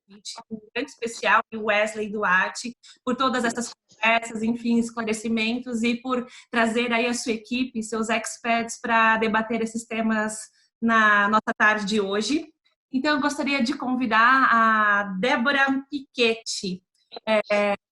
convite, um grande especial, o Wesley Duarte, por todas essas conversas, enfim, esclarecimentos e por trazer aí a sua equipe, seus experts, para debater esses temas na nossa tarde de hoje. Então, eu gostaria de convidar a Débora Piquetti,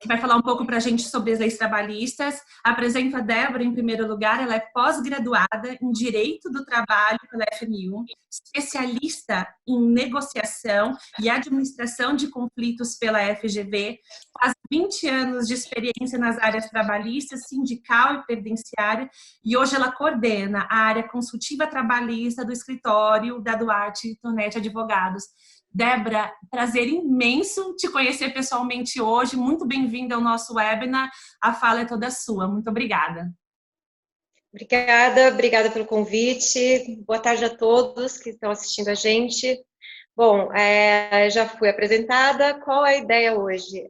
que vai falar um pouco para a gente sobre as leis trabalhistas. Apresento a Débora, em primeiro lugar. Ela é pós-graduada em Direito do Trabalho pela FMU, especialista em negociação e administração de conflitos pela FGV, faz 20 anos de experiência nas áreas trabalhistas, sindical e previdenciária, e hoje ela coordena a área consultiva trabalhista do escritório da Duarte Tonetti Advogados. Débora, prazer imenso te conhecer pessoalmente hoje. Muito bem-vinda ao nosso webinar. A fala é toda sua. Muito obrigada. Obrigada pelo convite. Boa tarde a todos que estão assistindo a gente. Bom, já fui apresentada. Qual é a ideia hoje?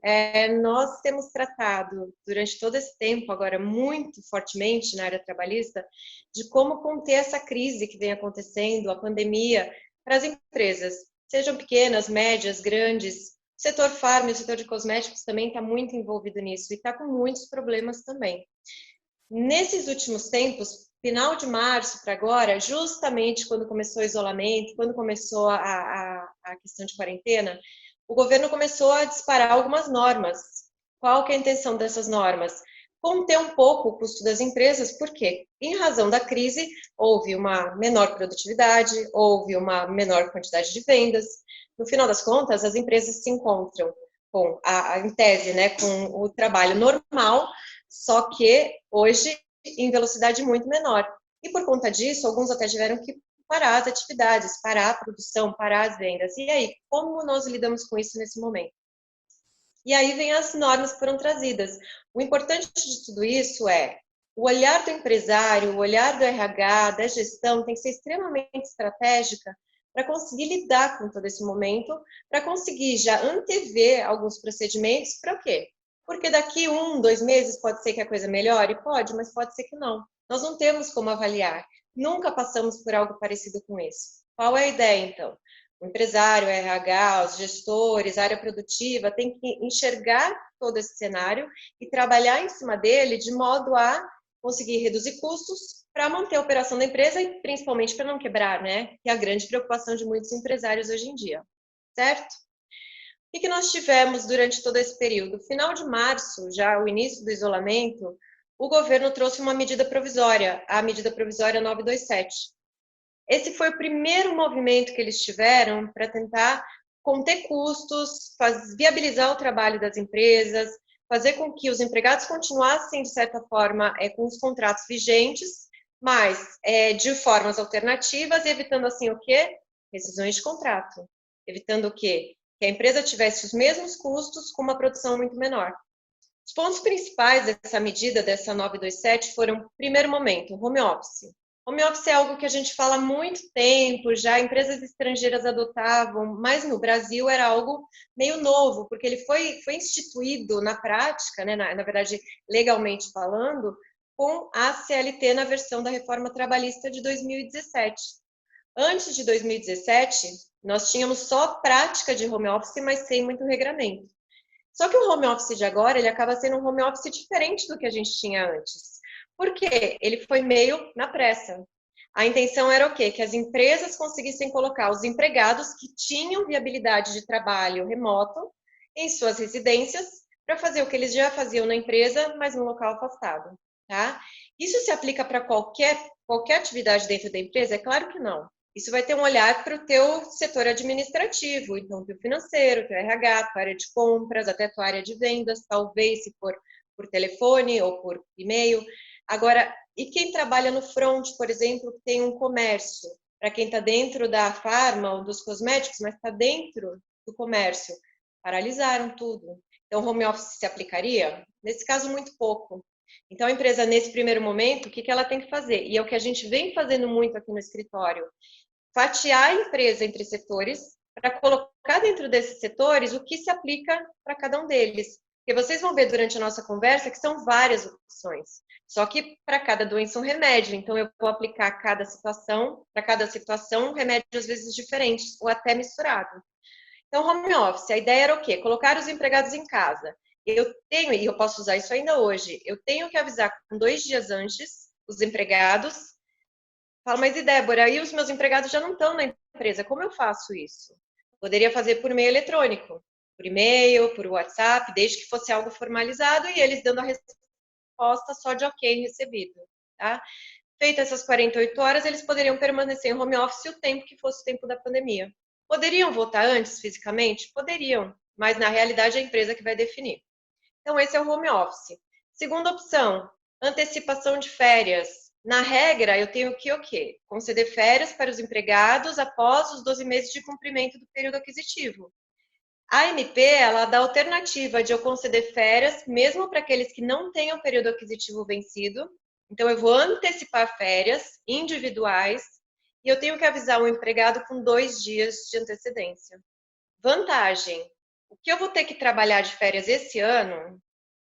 Nós temos tratado durante todo esse tempo, agora muito fortemente na área trabalhista, de como conter essa crise que vem acontecendo, a pandemia, para as empresas. Sejam pequenas, médias, grandes. O setor farm, o setor de cosméticos também está muito envolvido nisso e está com muitos problemas também. Nesses últimos tempos, final de março para agora, justamente quando começou o isolamento, quando começou a questão de quarentena, o governo começou a disparar algumas normas. Qual que é a intenção dessas normas? Conter um pouco o custo das empresas, porque, em razão da crise, houve uma menor produtividade, houve uma menor quantidade de vendas. No final das contas, as empresas se encontram com, em tese, né, com o trabalho normal, só que hoje em velocidade muito menor. E por conta disso, alguns até tiveram que parar as atividades, parar a produção, parar as vendas. E aí, como nós lidamos com isso nesse momento? E aí vem as normas que foram trazidas. O importante de tudo isso é o olhar do empresário, o olhar do RH, da gestão, tem que ser extremamente estratégica para conseguir lidar com todo esse momento, para conseguir já antever alguns procedimentos, para o quê? Porque daqui 1, 2 meses pode ser que a coisa melhore? Pode, mas pode ser que não. Nós não temos como avaliar. Nunca passamos por algo parecido com isso. Qual é a ideia, então? O empresário, o RH, os gestores, a área produtiva tem que enxergar todo esse cenário e trabalhar em cima dele de modo a conseguir reduzir custos para manter a operação da empresa e principalmente para não quebrar, né? Que é a grande preocupação de muitos empresários hoje em dia, certo? O que nós tivemos durante todo esse período? Final de março, já o início do isolamento, o governo trouxe uma medida provisória, a medida provisória 927. Esse foi o primeiro movimento que eles tiveram para tentar conter custos, viabilizar o trabalho das empresas, fazer com que os empregados continuassem, de certa forma, com os contratos vigentes, mas de formas alternativas, e evitando assim o quê? Rescisões de contrato. Evitando o quê? Que a empresa tivesse os mesmos custos com uma produção muito menor. Os pontos principais dessa medida, dessa 927, foram, primeiro momento, home office. Home office é algo que a gente fala há muito tempo, já empresas estrangeiras adotavam, mas no Brasil era algo meio novo, porque ele foi instituído na prática, né, na verdade, legalmente falando, com a CLT na versão da reforma trabalhista de 2017. Antes de 2017, nós tínhamos só prática de home office, mas sem muito regramento. Só que o home office de agora, ele acaba sendo um home office diferente do que a gente tinha antes. Por quê? Ele foi meio na pressa. A intenção era o quê? Que as empresas conseguissem colocar os empregados que tinham viabilidade de trabalho remoto em suas residências para fazer o que eles já faziam na empresa, mas num local afastado, tá? Isso se aplica para qualquer atividade dentro da empresa? É claro que não. Isso vai ter um olhar para o teu setor administrativo, então o teu financeiro, o teu RH, tua área de compras, até tua área de vendas, talvez se for por telefone ou por e-mail. Agora, e quem trabalha no front, por exemplo, que tem um comércio? Para quem está dentro da farma ou dos cosméticos, mas está dentro do comércio, paralisaram tudo. Então, home office se aplicaria? Nesse caso, muito pouco. Então, a empresa, nesse primeiro momento, o que ela tem que fazer? E é o que a gente vem fazendo muito aqui no escritório, fatiar a empresa entre setores para colocar dentro desses setores o que se aplica para cada um deles. Porque vocês vão ver durante a nossa conversa que são várias opções. Só que para cada doença um remédio. Então, eu vou aplicar para cada situação, um remédio às vezes diferentes ou até misturado. Então, home office, a ideia era o quê? Colocar os empregados em casa. Eu tenho, e eu posso usar isso ainda hoje, eu tenho que avisar com 2 dias antes os empregados. Falo, mas e Débora, aí os meus empregados já não estão na empresa, como eu faço isso? Poderia fazer por meio eletrônico, por e-mail, por WhatsApp, desde que fosse algo formalizado e eles dando a resposta só de ok recebido, tá? Feitas essas 48 horas, eles poderiam permanecer em home office o tempo que fosse o tempo da pandemia. Poderiam votar antes, fisicamente? Poderiam, mas na realidade é a empresa que vai definir. Então, esse é o home office. Segunda opção, antecipação de férias. Na regra, eu tenho que o quê? Conceder férias para os empregados após os 12 meses de cumprimento do período aquisitivo. A MP, ela dá a alternativa de eu conceder férias, mesmo para aqueles que não tenham período aquisitivo vencido. Então, eu vou antecipar férias individuais e eu tenho que avisar o empregado com 2 dias de antecedência. Vantagem, o que eu vou ter que trabalhar de férias esse ano,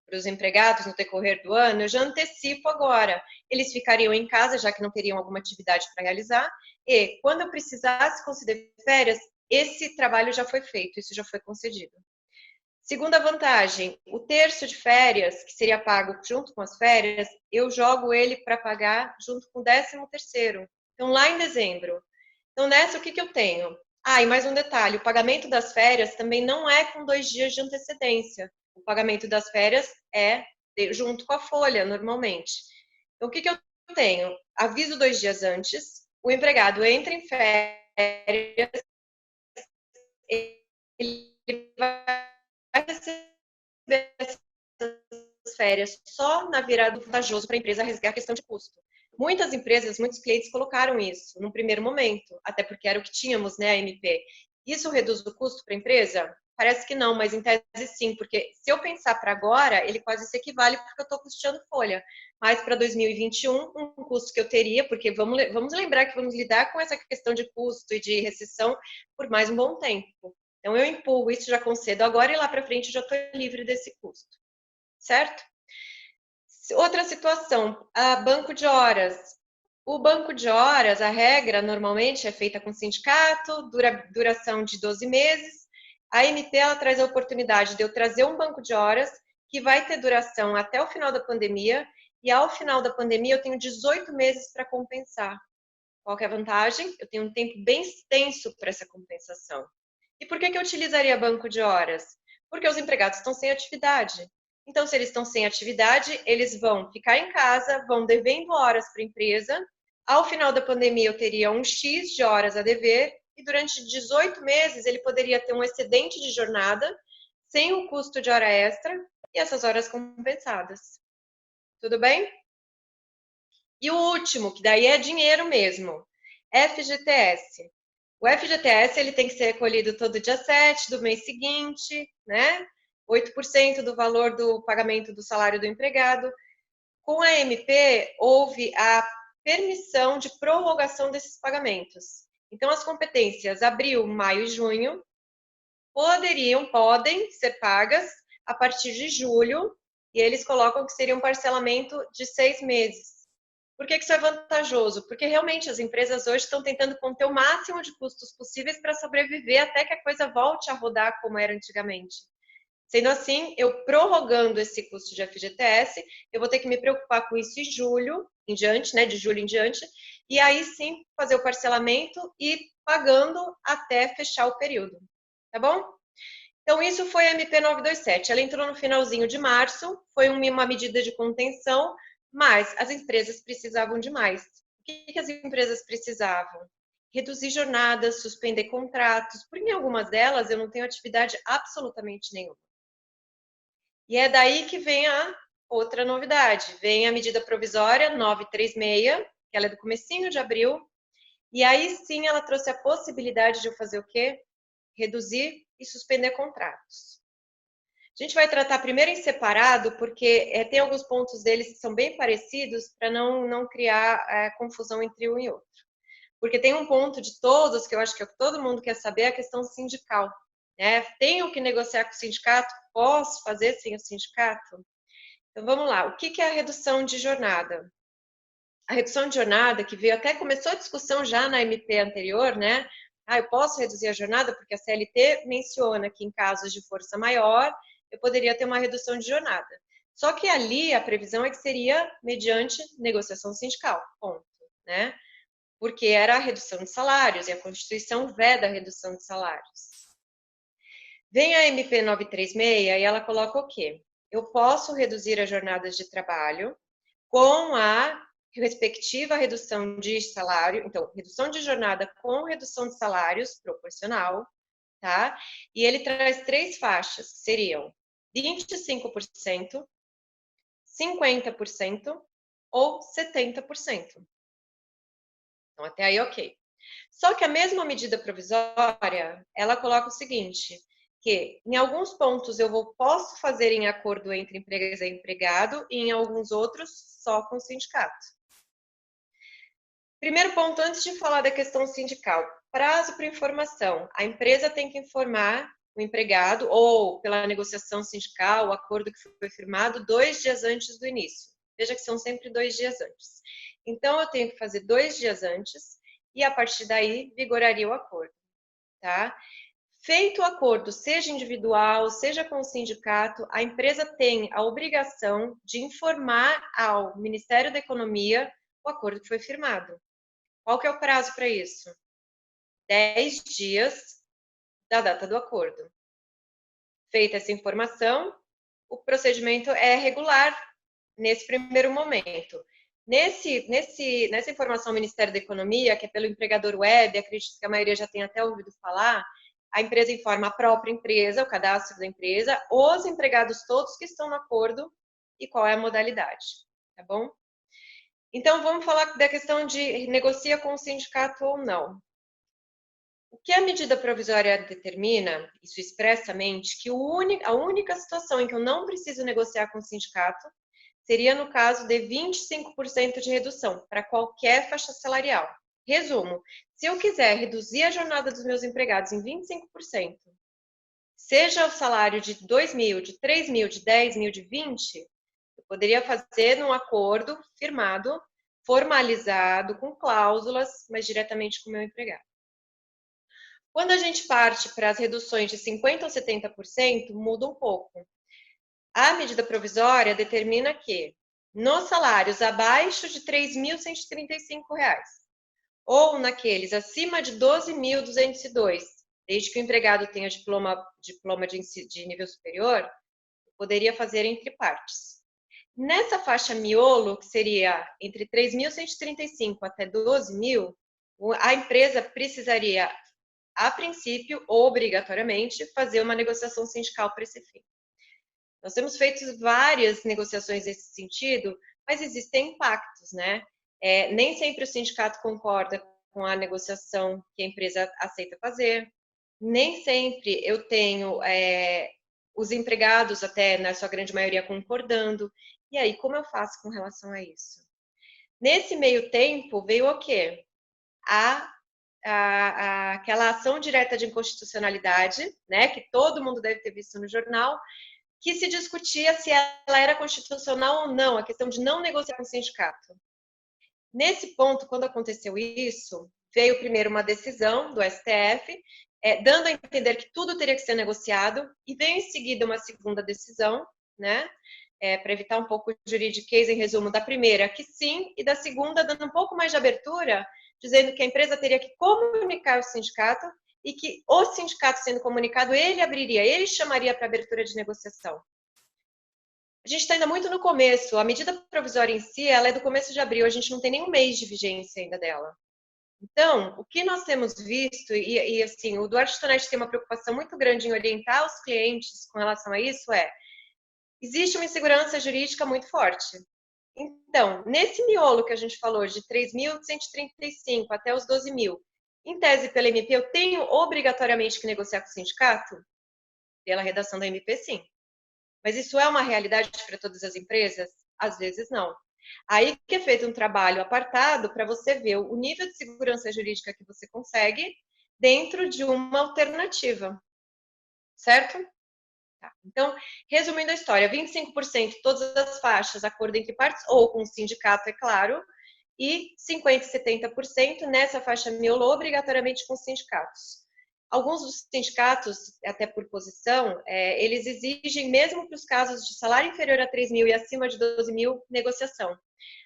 para os empregados no decorrer do ano, eu já antecipo agora. Eles ficariam em casa, já que não teriam alguma atividade para realizar, e quando eu precisasse conceder férias, esse trabalho já foi feito, isso já foi concedido. Segunda vantagem, o terço de férias, que seria pago junto com as férias, eu jogo ele para pagar junto com o 13º. Então, lá em dezembro. Então, nessa, o que eu tenho? Ah, e mais um detalhe, o pagamento das férias também não é com 2 dias de antecedência. O pagamento das férias é junto com a folha, normalmente. Então, o que eu tenho? Aviso 2 dias antes, o empregado entra em férias, ele vai receber essas férias só na virada do vantajoso para a empresa resgatar a questão de custo. Muitas empresas, muitos clientes colocaram isso num primeiro momento, até porque era o que tínhamos, né, a MP. Isso reduz o custo para a empresa? Parece que não, mas em tese sim, porque se eu pensar para agora, ele quase se equivale porque eu estou custeando folha. Mas para 2021, um custo que eu teria, porque vamos lembrar que vamos lidar com essa questão de custo e de recessão por mais um bom tempo. Então, eu empurro isso, já concedo agora e lá para frente eu já estou livre desse custo, certo? Outra situação, banco de horas. O banco de horas, a regra normalmente é feita com sindicato, duração de 12 meses. A MP ela traz a oportunidade de eu trazer um banco de horas que vai ter duração até o final da pandemia e ao final da pandemia eu tenho 18 meses para compensar. Qual que é a vantagem? Eu tenho um tempo bem extenso para essa compensação. E por que eu utilizaria banco de horas? Porque os empregados estão sem atividade. Então, se eles estão sem atividade, eles vão ficar em casa, vão devendo horas para a empresa. Ao final da pandemia, eu teria um X de horas a dever e durante 18 meses ele poderia ter um excedente de jornada sem o custo de hora extra e essas horas compensadas. Tudo bem? E o último, que daí é dinheiro mesmo, FGTS. O FGTS ele tem que ser recolhido todo dia 7 do mês seguinte, né? 8% do valor do pagamento do salário do empregado. Com a MP, houve a permissão de prorrogação desses pagamentos. Então, as competências abril, maio e junho podem ser pagas a partir de julho, e eles colocam que seria um parcelamento de 6 meses. Por que isso é vantajoso? Porque realmente as empresas hoje estão tentando conter o máximo de custos possíveis para sobreviver até que a coisa volte a rodar como era antigamente. Sendo assim, eu prorrogando esse custo de FGTS, eu vou ter que me preocupar com isso em julho em diante, né, de julho em diante, e aí sim fazer o parcelamento e pagando até fechar o período, tá bom? Então, isso foi a MP 927. Ela entrou no finalzinho de março, foi uma medida de contenção, mas as empresas precisavam de mais. O que as empresas precisavam? Reduzir jornadas, suspender contratos, porque em algumas delas eu não tenho atividade absolutamente nenhuma. E é daí que vem a outra novidade. Vem a medida provisória 936, que ela é do comecinho de abril, e aí sim ela trouxe a possibilidade de eu fazer o quê? Reduzir e suspender contratos. A gente vai tratar primeiro em separado, porque tem alguns pontos deles que são bem parecidos, para não criar confusão entre um e outro. Porque tem um ponto de todos, que eu acho que todo mundo quer saber, a questão sindical. Né? Tenho que negociar com o sindicato? Posso fazer sem o sindicato? Então, vamos lá. O que é a redução de jornada? A redução de jornada, que veio até, começou a discussão já na MP anterior, né? eu posso reduzir a jornada porque a CLT menciona que em casos de força maior, eu poderia ter uma redução de jornada. Só que ali a previsão é que seria mediante negociação sindical, ponto, né? Porque era a redução de salários e a Constituição veda a redução de salários. Vem a MP 936 e ela coloca o quê? Eu posso reduzir as jornadas de trabalho com a respectiva redução de salário, então, redução de jornada com redução de salários proporcional, tá? E ele traz 3 faixas, que seriam 25%, 50% ou 70%. Então, até aí, ok. Só que a mesma medida provisória, ela coloca o seguinte, que em alguns pontos eu posso fazer em acordo entre empresa e empregado e em alguns outros só com o sindicato. Primeiro ponto, antes de falar da questão sindical, prazo para informação. A empresa tem que informar o empregado ou pela negociação sindical, o acordo que foi firmado 2 dias antes do início. Veja que são sempre 2 dias antes. Então, eu tenho que fazer 2 dias antes e a partir daí vigoraria o acordo, tá? Feito o acordo, seja individual, seja com o sindicato, a empresa tem a obrigação de informar ao Ministério da Economia o acordo que foi firmado. Qual que é o prazo para isso? 10 dias da data do acordo. Feita essa informação, o procedimento é regular nesse primeiro momento. Nessa informação ao Ministério da Economia, que é pelo empregador web, acredito que a maioria já tem até ouvido falar, a empresa informa a própria empresa, o cadastro da empresa, os empregados todos que estão no acordo e qual é a modalidade, tá bom? Então, vamos falar da questão de negocia com o sindicato ou não. O que a medida provisória determina, isso expressamente, que a única situação em que eu não preciso negociar com o sindicato seria no caso de 25% de redução para qualquer faixa salarial. Resumo, se eu quiser reduzir a jornada dos meus empregados em 25%, seja o salário de 2 mil, de 3 mil, de 10 mil, de 20, eu poderia fazer num acordo firmado, formalizado, com cláusulas, mas diretamente com o meu empregado. Quando a gente parte para as reduções de 50% ou 70%, muda um pouco. A medida provisória determina que, nos salários abaixo de R$ 3.135, ou naqueles acima de R$ 12.202, desde que o empregado tenha diploma de nível superior, poderia fazer entre partes. Nessa faixa miolo, que seria entre 3.135 até 12.000, a empresa precisaria, a princípio, obrigatoriamente, fazer uma negociação sindical para esse fim. Nós temos feito várias negociações nesse sentido, mas existem impactos, né? Nem sempre o sindicato concorda com a negociação que a empresa aceita fazer, nem sempre eu tenho os empregados, até na sua grande maioria, concordando. E aí, como eu faço com relação a isso? Nesse meio tempo, veio o quê? Aquela ação direta de inconstitucionalidade, né, que todo mundo deve ter visto no jornal, que se discutia se ela era constitucional ou não, a questão de não negociar com o sindicato. Nesse ponto, quando aconteceu isso, veio primeiro uma decisão do STF, dando a entender que tudo teria que ser negociado, e veio em seguida uma segunda decisão, né, para evitar um pouco de juridiquês, em resumo, da primeira, que sim, e da segunda, dando um pouco mais de abertura, dizendo que a empresa teria que comunicar ao sindicato e que o sindicato sendo comunicado, ele chamaria para abertura de negociação. A gente está ainda muito no começo, a medida provisória em si, ela é do começo de abril, a gente não tem nem um mês de vigência ainda dela. Então, o que nós temos visto, e assim, o Duarte Tonetti tem uma preocupação muito grande em orientar os clientes com relação a isso, existe uma insegurança jurídica muito forte. Então, nesse miolo que a gente falou, de 3.135 até os 12.000, em tese pela MP, eu tenho obrigatoriamente que negociar com o sindicato? Pela redação da MP, sim. Mas isso é uma realidade para todas as empresas? Às vezes não. Aí que é feito um trabalho apartado para você ver o nível de segurança jurídica que você consegue dentro de uma alternativa. Certo? Tá. Então, resumindo a história, 25% todas as faixas, acordo entre partes, ou com o sindicato, é claro, e 50% e 70% nessa faixa miolo, obrigatoriamente com sindicatos. Alguns dos sindicatos, até por posição, eles exigem, mesmo para os casos de salário inferior a 3 mil e acima de 12 mil, negociação.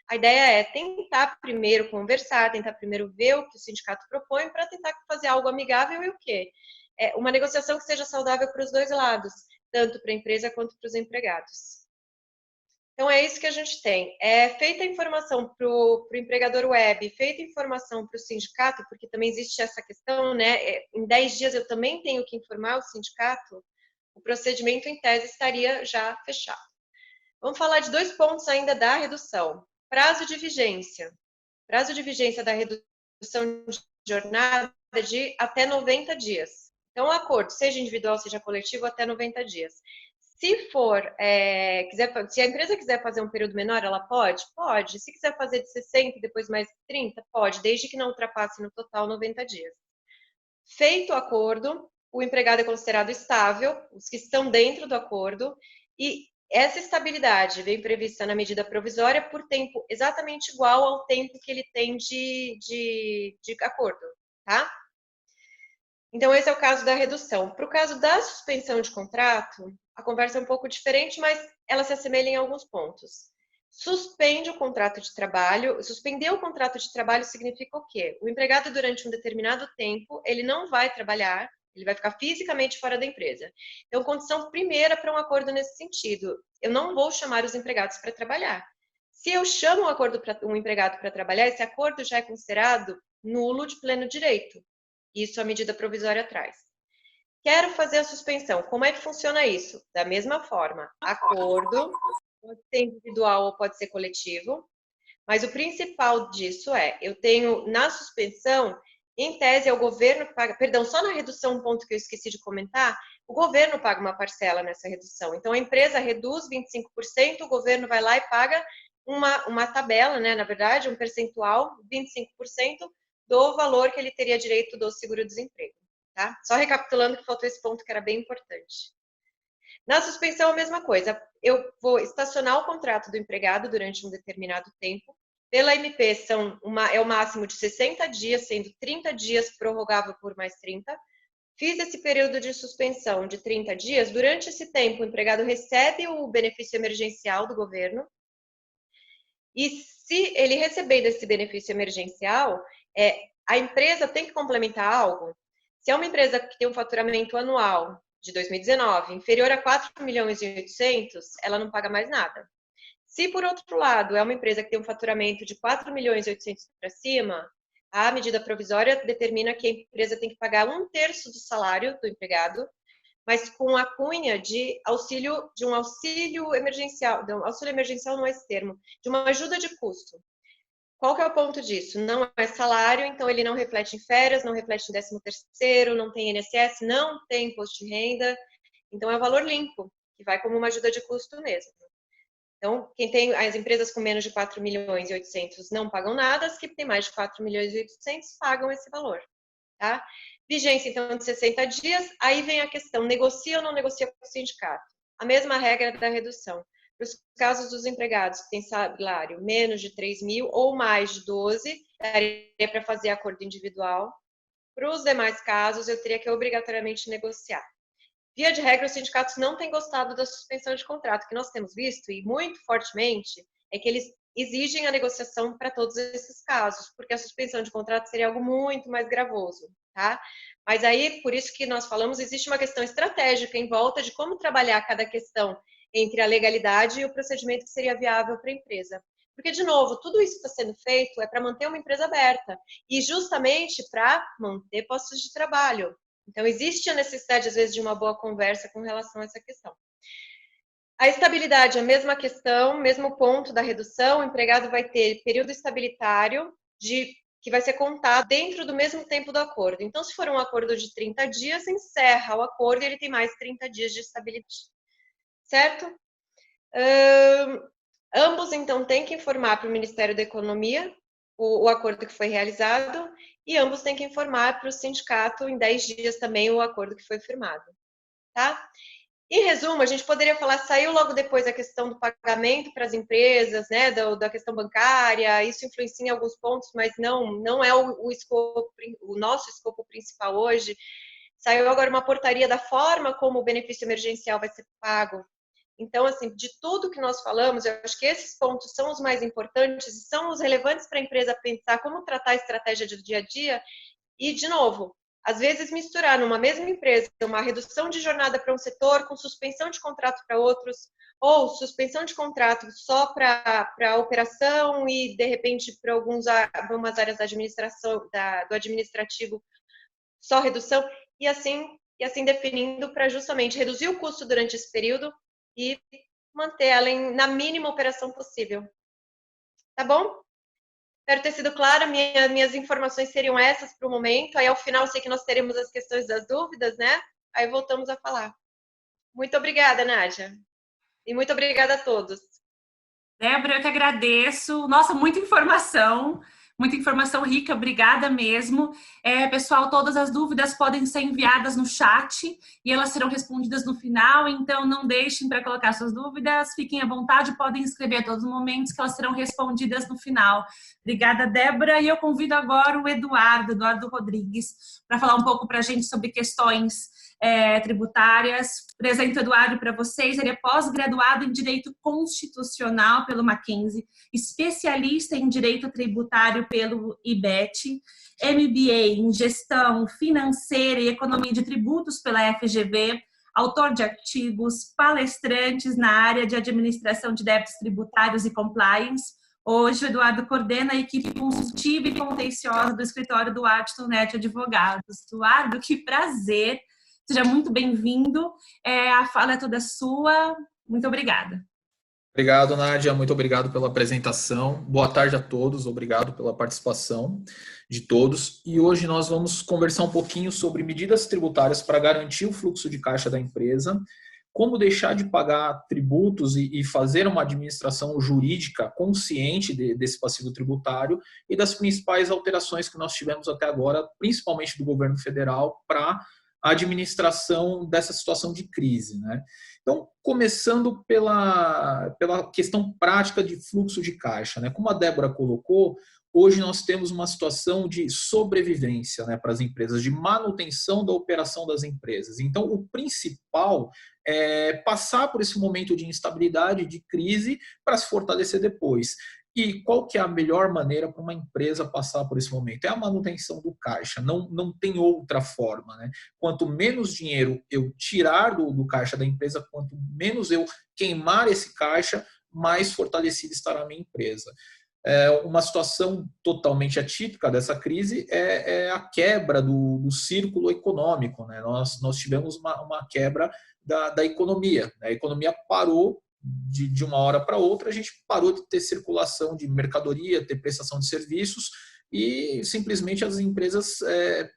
A ideia é tentar primeiro conversar, tentar primeiro ver o que o sindicato propõe para tentar fazer algo amigável e o quê? Uma negociação que seja saudável para os dois lados, tanto para a empresa quanto para os empregados. Então, é isso que a gente tem. Feita a informação para o empregador web, feita a informação para o sindicato, porque também existe essa questão, né? Em 10 dias eu também tenho que informar o sindicato, o procedimento, em tese, estaria já fechado. Vamos falar de 2 pontos ainda da redução. Prazo de vigência. Prazo de vigência da redução de jornada de até 90 dias. Então, o acordo, seja individual, seja coletivo, até 90 dias. Se for, se a empresa quiser fazer um período menor, ela pode? Pode. Se quiser fazer de 60 e depois mais 30, pode, desde que não ultrapasse no total 90 dias. Feito o acordo, o empregado é considerado estável, os que estão dentro do acordo, e essa estabilidade vem prevista na medida provisória por tempo exatamente igual ao tempo que ele tem de acordo, tá? Então, esse é o caso da redução. Para o caso da suspensão de contrato, a conversa é um pouco diferente, mas ela se assemelha em alguns pontos. Suspende o contrato de trabalho. Suspender o contrato de trabalho significa o quê? O empregado, durante um determinado tempo, ele não vai trabalhar, ele vai ficar fisicamente fora da empresa. Então, condição primeira para um acordo nesse sentido, eu não vou chamar os empregados para trabalhar. Se eu chamo um empregado para trabalhar, esse acordo já é considerado nulo de pleno direito. Isso a medida provisória traz. Quero fazer a suspensão. Como é que funciona isso? Da mesma forma, acordo, pode ser individual ou pode ser coletivo, mas o principal disso eu tenho na suspensão, em tese, é o governo que paga, perdão, só na redução, um ponto que eu esqueci de comentar, o governo paga uma parcela nessa redução. Então, a empresa reduz 25%, o governo vai lá e paga uma tabela, né, na verdade, um percentual, 25%, do valor que ele teria direito do seguro-desemprego, tá? Só recapitulando que faltou esse ponto que era bem importante. Na suspensão, a mesma coisa. Eu vou estacionar o contrato do empregado durante um determinado tempo. Pela MP, é o máximo de 60 dias, sendo 30 dias prorrogável por mais 30. Fiz esse período de suspensão de 30 dias. Durante esse tempo, o empregado recebe o benefício emergencial do governo. E se ele receber desse benefício emergencial, a empresa tem que complementar algo. Se é uma empresa que tem um faturamento anual de 2019 inferior a 4 milhões e 800, ela não paga mais nada. Se, por outro lado, é uma empresa que tem um faturamento de 4 milhões e 800 para cima, a medida provisória determina que a empresa tem que pagar 1/3 do salário do empregado, mas com a cunha de um auxílio emergencial. Auxílio emergencial não é esse termo, de uma ajuda de custo. Qual que é o ponto disso? Não é salário, então ele não reflete em férias, não reflete em 13º, não tem INSS, não tem imposto de renda, então é o valor limpo, que vai como uma ajuda de custo mesmo. Então, as empresas com menos de 4 milhões e 800 não pagam nada, as que têm mais de 4 milhões e 800 pagam esse valor, tá? Vigência, então, de 60 dias, aí vem a questão, negocia ou não negocia com o sindicato? A mesma regra da redução. Para os casos dos empregados que têm salário menos de 3 mil ou mais de 12, daria para fazer acordo individual. Para os demais casos, eu teria que obrigatoriamente negociar. Via de regra, os sindicatos não têm gostado da suspensão de contrato. O que nós temos visto, e muito fortemente, é que eles exigem a negociação para todos esses casos, porque a suspensão de contrato seria algo muito mais gravoso, tá? Mas aí, por isso que nós falamos, existe uma questão estratégica em volta de como trabalhar cada questão entre a legalidade e o procedimento que seria viável para a empresa. Porque, de novo, tudo isso está sendo feito para manter uma empresa aberta e justamente para manter postos de trabalho. Então, existe a necessidade, às vezes, de uma boa conversa com relação a essa questão. A estabilidade, a mesma questão, mesmo ponto da redução, o empregado vai ter período estabilitário que vai ser contado dentro do mesmo tempo do acordo. Então, se for um acordo de 30 dias, encerra o acordo e ele tem mais 30 dias de estabilidade. Certo? Ambos, então, têm que informar para o Ministério da Economia o acordo que foi realizado e ambos têm que informar para o sindicato em 10 dias também o acordo que foi firmado. Tá? Em resumo, a gente poderia falar, saiu logo depois a questão do pagamento para as empresas, né, da questão bancária, isso influencia em alguns pontos, mas não é o nosso escopo principal hoje. Saiu agora uma portaria da forma como o benefício emergencial vai ser pago. Então, assim, de tudo que nós falamos, eu acho que esses pontos são os mais importantes e são os relevantes para a empresa pensar como tratar a estratégia do dia a dia. E, de novo, às vezes misturar numa mesma empresa uma redução de jornada para um setor com suspensão de contrato para outros, ou suspensão de contrato só para a operação e, de repente, para algumas áreas da administração, do administrativo, só redução, e assim definindo para justamente reduzir o custo durante esse período e manter ela na mínima operação possível. Tá bom? Espero ter sido clara, minhas informações seriam essas para o momento. Aí, ao final, sei que nós teremos as questões das dúvidas, né? Aí voltamos a falar. Muito obrigada, Nádia. E muito obrigada a todos. Débora, eu que agradeço. Nossa, muita informação rica, obrigada mesmo. Pessoal, todas as dúvidas podem ser enviadas no chat e elas serão respondidas no final, então não deixem para colocar suas dúvidas, fiquem à vontade, podem escrever a todos os momentos que elas serão respondidas no final. Obrigada, Débora, e eu convido agora o Eduardo Rodrigues, para falar um pouco para a gente sobre questões tributárias. Apresento o Eduardo para vocês. Ele é pós-graduado em Direito Constitucional pelo Mackenzie, especialista em Direito Tributário pelo IBET, MBA em Gestão Financeira e Economia de Tributos pela FGV, autor de artigos, palestrantes na área de Administração de Débitos Tributários e Compliance. Hoje, o Eduardo coordena a equipe consultiva e contenciosa do escritório do Adton Net Advogados. Eduardo, que prazer! Seja muito bem-vindo. A fala é toda sua. Muito obrigada. Obrigado, Nádia. Muito obrigado pela apresentação. Boa tarde a todos. Obrigado pela participação de todos. E hoje nós vamos conversar um pouquinho sobre medidas tributárias para garantir o fluxo de caixa da empresa, como deixar de pagar tributos e fazer uma administração jurídica consciente desse passivo tributário e das principais alterações que nós tivemos até agora, principalmente do governo federal, para a administração dessa situação de crise, né? Então, começando pela questão prática de fluxo de caixa, né? Como a Débora colocou, hoje nós temos uma situação de sobrevivência, né, para as empresas, de manutenção da operação das empresas. Então, o principal é passar por esse momento de instabilidade, de crise, para se fortalecer depois. E qual que é a melhor maneira para uma empresa passar por esse momento? É a manutenção do caixa, não tem outra forma, né? Quanto menos dinheiro eu tirar do caixa da empresa, quanto menos eu queimar esse caixa, mais fortalecida estará a minha empresa. Uma situação totalmente atípica dessa crise é a quebra do círculo econômico, né? Nós tivemos uma quebra da economia. A economia parou de uma hora para outra, a gente parou de ter circulação de mercadoria, ter prestação de serviços e simplesmente as empresas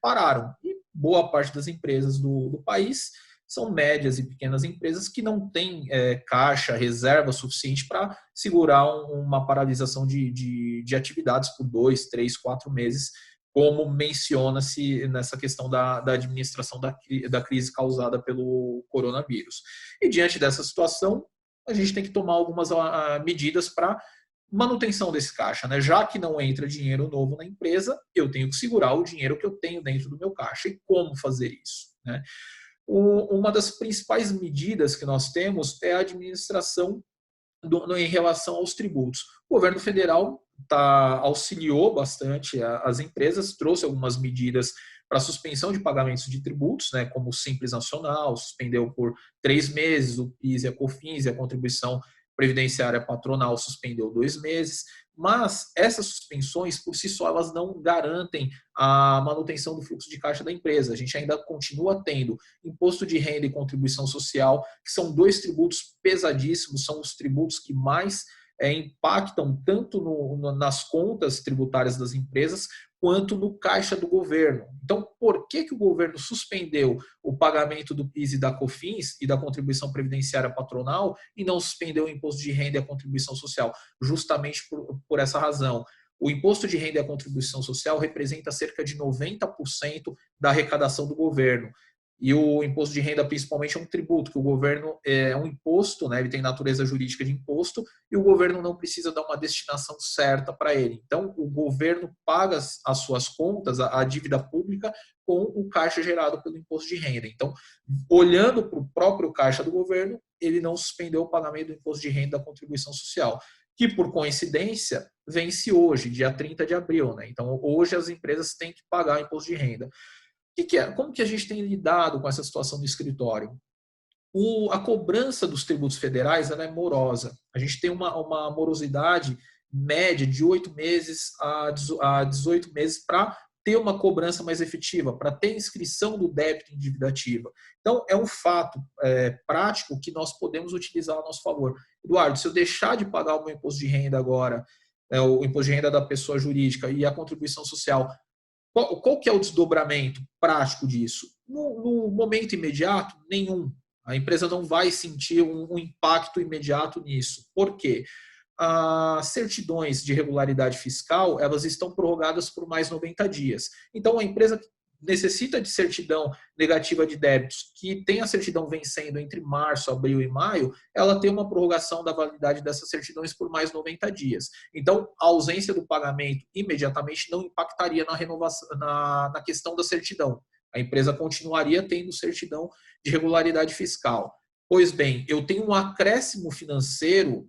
pararam. E boa parte das empresas do país são médias e pequenas empresas que não têm caixa, reserva suficiente para segurar uma paralisação de atividades por 2, 3, 4 meses, como menciona-se nessa questão da administração da crise causada pelo coronavírus. E diante dessa situação, a gente tem que tomar algumas medidas para manutenção desse caixa, né? Já que não entra dinheiro novo na empresa, eu tenho que segurar o dinheiro que eu tenho dentro do meu caixa. E como fazer isso, né? Uma das principais medidas que nós temos é a administração em relação aos tributos. O governo federal auxiliou bastante as empresas, trouxe algumas medidas para suspensão de pagamentos de tributos, né, como o Simples Nacional, suspendeu por 3 meses, o PIS e a COFINS e a contribuição previdenciária patronal suspendeu 2 meses, mas essas suspensões, por si só, elas não garantem a manutenção do fluxo de caixa da empresa. A gente ainda continua tendo imposto de renda e contribuição social, que são 2 tributos pesadíssimos, são os tributos que mais impactam tanto nas contas tributárias das empresas quanto no caixa do governo. Então, por que o governo suspendeu o pagamento do PIS e da COFINS e da contribuição previdenciária patronal e não suspendeu o imposto de renda e a contribuição social? Justamente por essa razão. O imposto de renda e a contribuição social representa cerca de 90% da arrecadação do governo. E o imposto de renda, principalmente, é um tributo, que o governo é um imposto, né? Ele tem natureza jurídica de imposto, e o governo não precisa dar uma destinação certa para ele. Então, o governo paga as suas contas, a dívida pública, com o caixa gerado pelo imposto de renda. Então, olhando para o próprio caixa do governo, ele não suspendeu o pagamento do imposto de renda da contribuição social, que, por coincidência, vence hoje, dia 30 de abril. Né? Então, hoje as empresas têm que pagar o imposto de renda. Como que a gente tem lidado com essa situação do escritório? A cobrança dos tributos federais ela é morosa. A gente tem uma morosidade média de 8 meses a 18 meses para ter uma cobrança mais efetiva, para ter inscrição do débito em dívida ativa. Então, é um fato prático que nós podemos utilizar a nosso favor. Eduardo, se eu deixar de pagar o meu imposto de renda agora, o imposto de renda da pessoa jurídica e a contribuição social, qual que é o desdobramento prático disso? No momento imediato, nenhum. A empresa não vai sentir um impacto imediato nisso. Por quê? As certidões de regularidade fiscal, elas estão prorrogadas por mais 90 dias. Então, a empresa necessita de certidão negativa de débitos, que tem a certidão vencendo entre março, abril e maio, ela tem uma prorrogação da validade dessas certidões por mais 90 dias. Então, a ausência do pagamento imediatamente não impactaria na renovação, na questão da certidão. A empresa continuaria tendo certidão de regularidade fiscal. Pois bem, eu tenho um acréscimo financeiro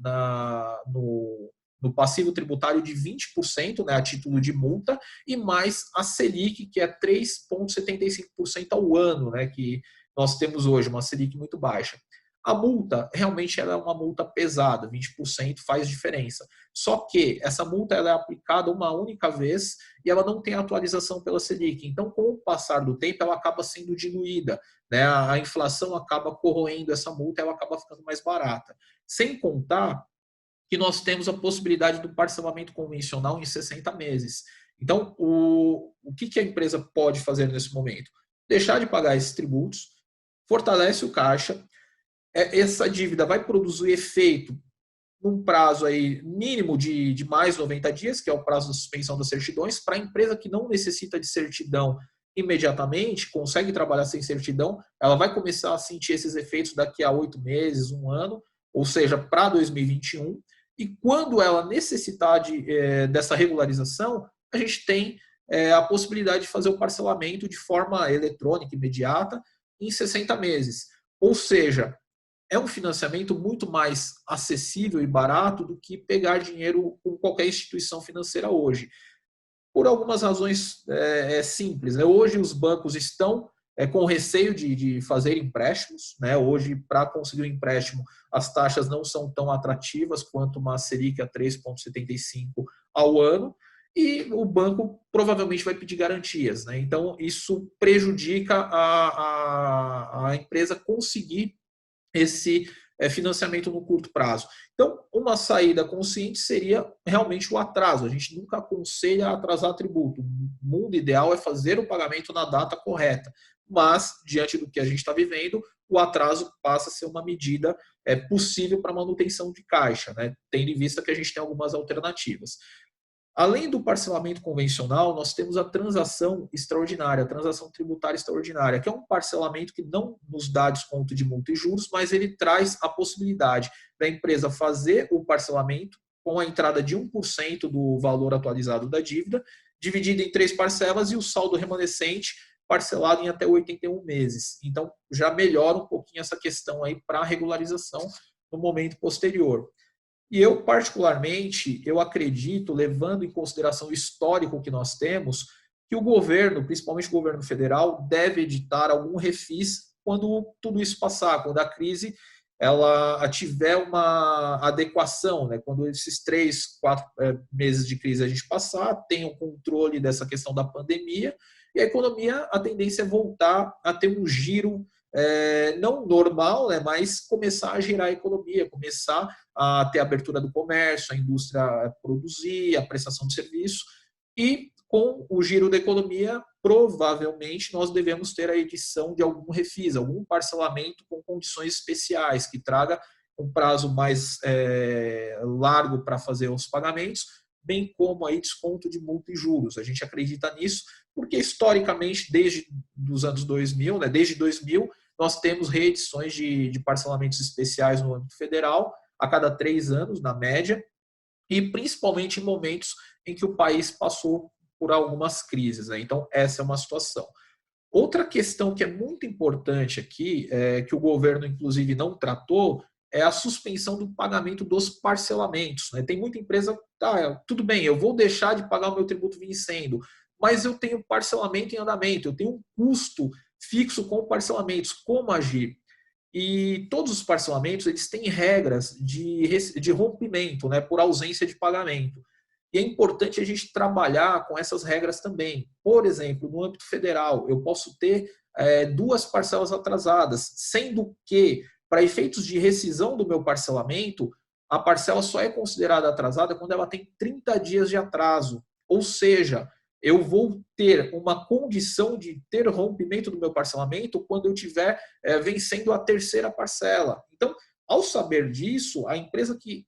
no passivo tributário de 20%, né, a título de multa, e mais a Selic, que é 3,75% ao ano, né, que nós temos hoje, uma Selic muito baixa. A multa, realmente, ela é uma multa pesada, 20% faz diferença. Só que essa multa ela é aplicada uma única vez e ela não tem atualização pela Selic. Então, com o passar do tempo, ela acaba sendo diluída, né? A inflação acaba corroendo essa multa, ela acaba ficando mais barata. Sem contar que nós temos a possibilidade do parcelamento convencional em 60 meses. Então, o que a empresa pode fazer nesse momento? Deixar de pagar esses tributos, fortalece o caixa, essa dívida vai produzir efeito num prazo aí mínimo de mais 90 dias, que é o prazo da suspensão das certidões. Para a empresa que não necessita de certidão imediatamente, consegue trabalhar sem certidão, ela vai começar a sentir esses efeitos daqui a 8 meses, 1 ano, ou seja, para 2021. E quando ela necessitar dessa regularização, a gente tem a possibilidade de fazer o parcelamento de forma eletrônica, imediata, em 60 meses. Ou seja, é um financiamento muito mais acessível e barato do que pegar dinheiro com qualquer instituição financeira hoje. Por algumas razões simples. Né? Hoje os bancos estão com receio de fazer empréstimos. Né? Hoje, para conseguir um empréstimo, as taxas não são tão atrativas quanto uma Selic a 3,75 ao ano. E o banco provavelmente vai pedir garantias. Né? Então, isso prejudica a empresa conseguir esse financiamento no curto prazo. Então, uma saída consciente seria realmente o atraso. A gente nunca aconselha atrasar tributo. O mundo ideal é fazer o pagamento na data correta. Mas, diante do que a gente está vivendo, o atraso passa a ser uma medida possível para manutenção de caixa, né? Tendo em vista que a gente tem algumas alternativas. Além do parcelamento convencional, nós temos a transação extraordinária, a transação tributária extraordinária, que é um parcelamento que não nos dá desconto de multa e juros, mas ele traz a possibilidade da empresa fazer o parcelamento com a entrada de 1% do valor atualizado da dívida, dividido em 3 parcelas e o saldo remanescente parcelado em até 81 meses. Então, já melhora um pouquinho essa questão aí para a regularização no momento posterior. E eu, particularmente, eu acredito, levando em consideração o histórico que nós temos, que o governo, principalmente o governo federal, deve editar algum refis quando tudo isso passar, quando a crise ela tiver uma adequação, né? Quando esses 3, 4 meses de crise a gente passar, tem o controle dessa questão da pandemia, e a economia, a tendência é voltar a ter um giro não normal, né, mas começar a girar a economia, começar a ter a abertura do comércio, a indústria produzir, a prestação de serviço, e com o giro da economia, provavelmente nós devemos ter a edição de algum refis, algum parcelamento com condições especiais, que traga um prazo mais largo para fazer os pagamentos, bem como aí desconto de multa e juros. A gente acredita nisso porque, historicamente, desde os anos 2000, né, desde 2000, nós temos reedições de parcelamentos especiais no âmbito federal a cada 3 anos, na média, e principalmente em momentos em que o país passou por algumas crises, né? Então, essa é uma situação. Outra questão que é muito importante aqui, que o governo, inclusive, não tratou, é a suspensão do pagamento dos parcelamentos, né? Tem muita empresa, tudo bem, eu vou deixar de pagar o meu tributo vencendo, mas eu tenho parcelamento em andamento, eu tenho um custo fixo com parcelamentos, como agir? E todos os parcelamentos, eles têm regras de rompimento, né, por ausência de pagamento. E é importante a gente trabalhar com essas regras também. Por exemplo, no âmbito federal, eu posso ter 2 parcelas atrasadas, sendo que, para efeitos de rescisão do meu parcelamento, a parcela só é considerada atrasada quando ela tem 30 dias de atraso. Ou seja, eu vou ter uma condição de ter rompimento do meu parcelamento quando eu estiver vencendo a 3ª parcela. Então, ao saber disso, a empresa que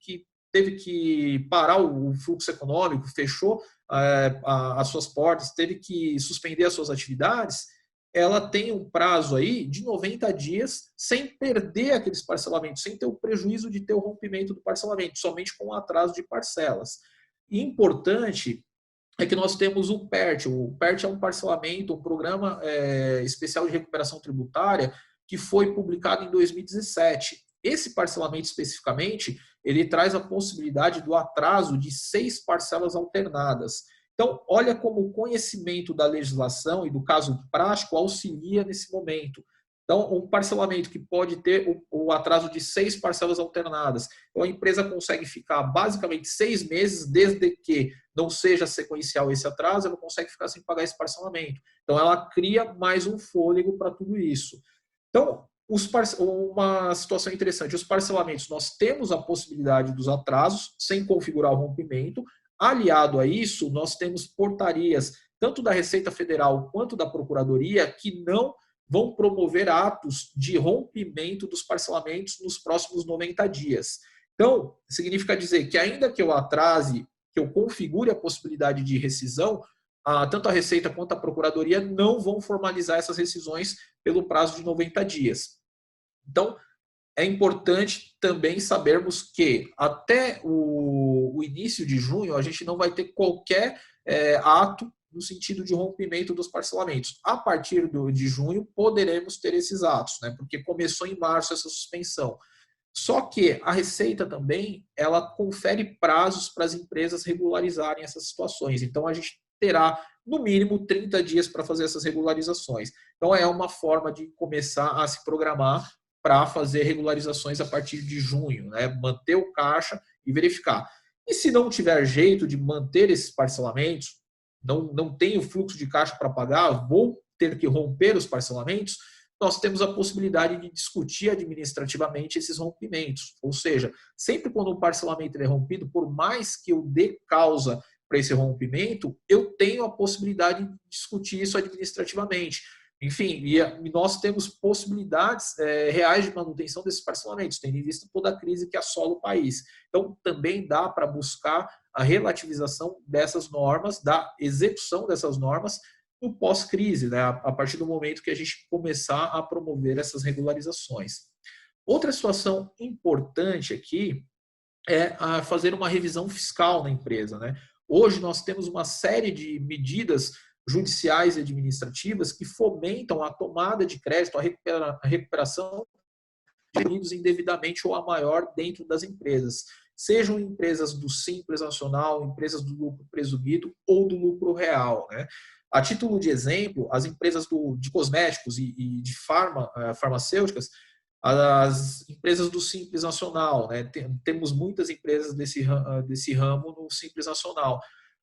teve que parar o fluxo econômico, fechou as suas portas, teve que suspender as suas atividades, ela tem um prazo aí de 90 dias sem perder aqueles parcelamentos, sem ter o prejuízo de ter o rompimento do parcelamento, somente com o atraso de parcelas. E importante é que nós temos o PERT. O PERT é um parcelamento, um programa especial de recuperação tributária que foi publicado em 2017. Esse parcelamento especificamente, ele traz a possibilidade do atraso de 6 parcelas alternadas. Então, olha como o conhecimento da legislação e do caso prático auxilia nesse momento. Então, um parcelamento que pode ter o atraso de 6 parcelas alternadas. Então, a empresa consegue ficar basicamente 6 meses, desde que não seja sequencial esse atraso, ela consegue ficar sem pagar esse parcelamento. Então, ela cria mais um fôlego para tudo isso. Então, uma situação interessante, os parcelamentos, nós temos a possibilidade dos atrasos, sem configurar o rompimento. Aliado a isso, nós temos portarias, tanto da Receita Federal quanto da Procuradoria, que não vão promover atos de rompimento dos parcelamentos nos próximos 90 dias. Então, significa dizer que ainda que eu atrase, que eu configure a possibilidade de rescisão, tanto a Receita quanto a Procuradoria não vão formalizar essas rescisões pelo prazo de 90 dias. Então, é importante também sabermos que até o início de junho a gente não vai ter qualquer ato no sentido de rompimento dos parcelamentos. A partir de junho poderemos ter esses atos, né? Porque começou em março essa suspensão. Só que a Receita também, ela confere prazos para as empresas regularizarem essas situações. Então, a gente terá, no mínimo, 30 dias para fazer essas regularizações. Então, é uma forma de começar a se programar para fazer regularizações a partir de junho, né? Manter o caixa e verificar. E se não tiver jeito de manter esses parcelamentos, não tenho fluxo de caixa para pagar, vou ter que romper os parcelamentos, nós temos a possibilidade de discutir administrativamente esses rompimentos. Ou seja, sempre quando um parcelamento é rompido, por mais que eu dê causa para esse rompimento, eu tenho a possibilidade de discutir isso administrativamente. Enfim, e nós temos possibilidades reais de manutenção desses parcelamentos, tendo em vista toda a crise que assola o país. Então, também dá para buscar a relativização dessas normas, da execução dessas normas no pós-crise, né? A partir do momento que a gente começar a promover essas regularizações. Outra situação importante aqui é fazer uma revisão fiscal na empresa, né? Hoje nós temos uma série de medidas judiciais e administrativas que fomentam a tomada de crédito, a recuperação de rendimentos indevidamente ou a maior dentro das empresas. Sejam empresas do Simples Nacional, empresas do lucro presumido ou do lucro real, né? A título de exemplo, as empresas de cosméticos e de farmacêuticas, as empresas do Simples Nacional, né? Temos muitas empresas desse ramo no Simples Nacional.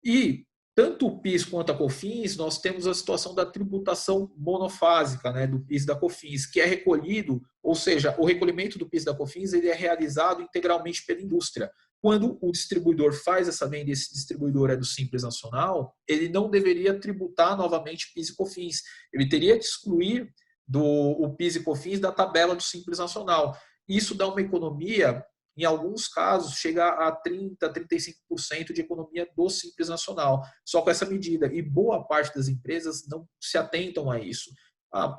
E tanto o PIS quanto a COFINS, nós temos a situação da tributação monofásica, né, do PIS e da COFINS, que é recolhido, ou seja, o recolhimento do PIS e da COFINS ele é realizado integralmente pela indústria. Quando o distribuidor faz essa venda e esse distribuidor é do Simples Nacional, ele não deveria tributar novamente PIS e COFINS. Ele teria que excluir o PIS e COFINS da tabela do Simples Nacional. Isso dá uma economia em alguns casos, chega a 30%, 35% de economia do Simples Nacional, só com essa medida. E boa parte das empresas não se atentam a isso.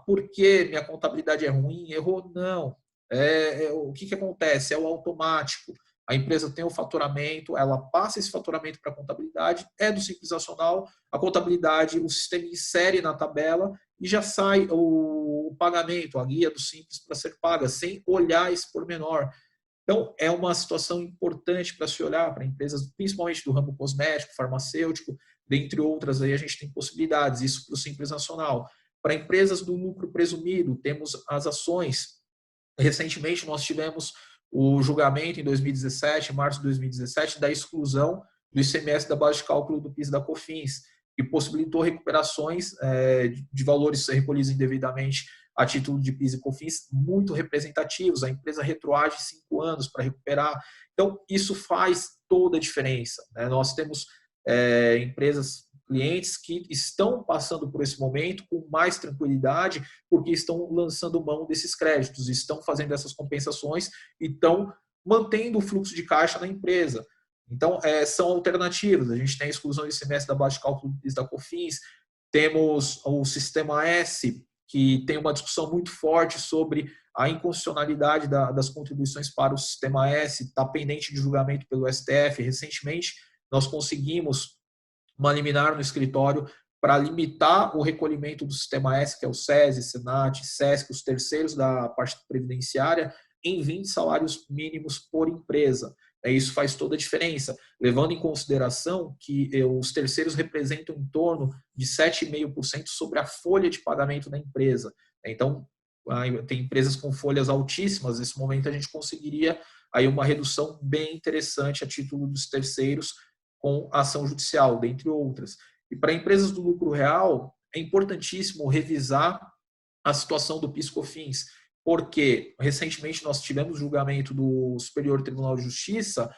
Por que minha contabilidade é ruim? Errou? Não. O que acontece? É o automático. A empresa tem o faturamento, ela passa esse faturamento para a contabilidade, é do Simples Nacional, a contabilidade, o sistema insere na tabela e já sai o pagamento, a guia do Simples para ser paga, sem olhar esse pormenor. Então, é uma situação importante para se olhar para empresas, principalmente do ramo cosmético, farmacêutico, dentre outras, aí a gente tem possibilidades, isso para o Simples Nacional. Para empresas do lucro presumido, temos as ações. Recentemente, nós tivemos o julgamento em 2017, março de 2017, da exclusão do ICMS da base de cálculo do PIS e da COFINS, que possibilitou recuperações de valores recolhidos indevidamente a título de PIS e COFINS muito representativos. A empresa retroage 5 anos para recuperar. Então, isso faz toda a diferença, né? Nós temos empresas, clientes que estão passando por esse momento com mais tranquilidade, porque estão lançando mão desses créditos, estão fazendo essas compensações e estão mantendo o fluxo de caixa na empresa. Então, são alternativas. A gente tem a exclusão de ICMS da base de cálculo da COFINS, temos o Sistema S, que tem uma discussão muito forte sobre a inconstitucionalidade das contribuições para o Sistema S, está pendente de julgamento pelo STF. Recentemente, nós conseguimos uma liminar no escritório para limitar o recolhimento do Sistema S, que é o SESI, Senat, SESC, os terceiros da parte previdenciária, em 20 salários mínimos por empresa. Isso faz toda a diferença, levando em consideração que os terceiros representam em torno de 7,5% sobre a folha de pagamento da empresa. Então, tem empresas com folhas altíssimas, nesse momento a gente conseguiria aí uma redução bem interessante a título dos terceiros, com ação judicial, dentre outras. E para empresas do lucro real, é importantíssimo revisar a situação do PIS/COFINS, porque recentemente nós tivemos julgamento do Superior Tribunal de Justiça,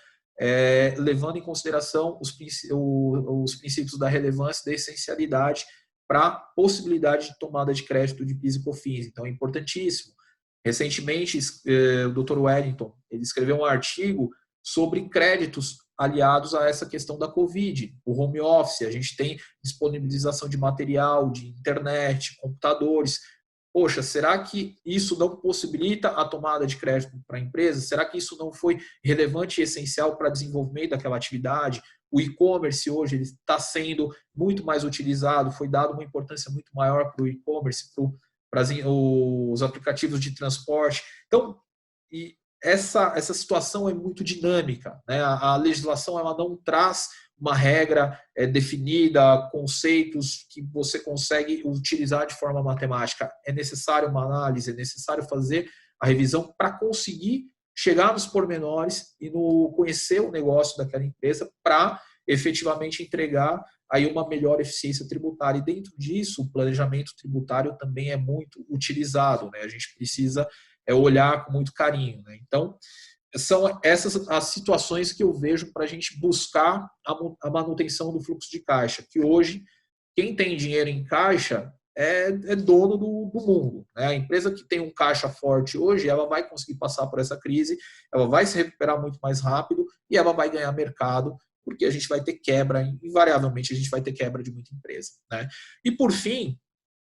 levando em consideração os princípios da relevância e da essencialidade para a possibilidade de tomada de crédito de PIS e COFINS. Então, é importantíssimo. Recentemente, o Dr. Wellington ele escreveu um artigo sobre créditos aliados a essa questão da Covid, o home office, a gente tem disponibilização de material, de internet, computadores. Poxa, será que isso não possibilita a tomada de crédito para a empresa? Será que isso não foi relevante e essencial para o desenvolvimento daquela atividade? O e-commerce hoje está sendo muito mais utilizado, foi dado uma importância muito maior para o e-commerce, para os aplicativos de transporte. Então, essa situação é muito dinâmica, né? A legislação ela não traz uma regra definida, conceitos que você consegue utilizar de forma matemática. É necessário uma análise, é necessário fazer a revisão para conseguir chegar nos pormenores e conhecer o negócio daquela empresa para efetivamente entregar aí uma melhor eficiência tributária. E dentro disso, o planejamento tributário também é muito utilizado, né? A gente precisa olhar com muito carinho, né? Então, são essas as situações que eu vejo para a gente buscar a manutenção do fluxo de caixa, que hoje, quem tem dinheiro em caixa é dono do mundo, né? A empresa que tem um caixa forte hoje, ela vai conseguir passar por essa crise, ela vai se recuperar muito mais rápido e ela vai ganhar mercado, porque a gente vai ter quebra, invariavelmente a gente vai ter quebra de muita empresa, né? E por fim,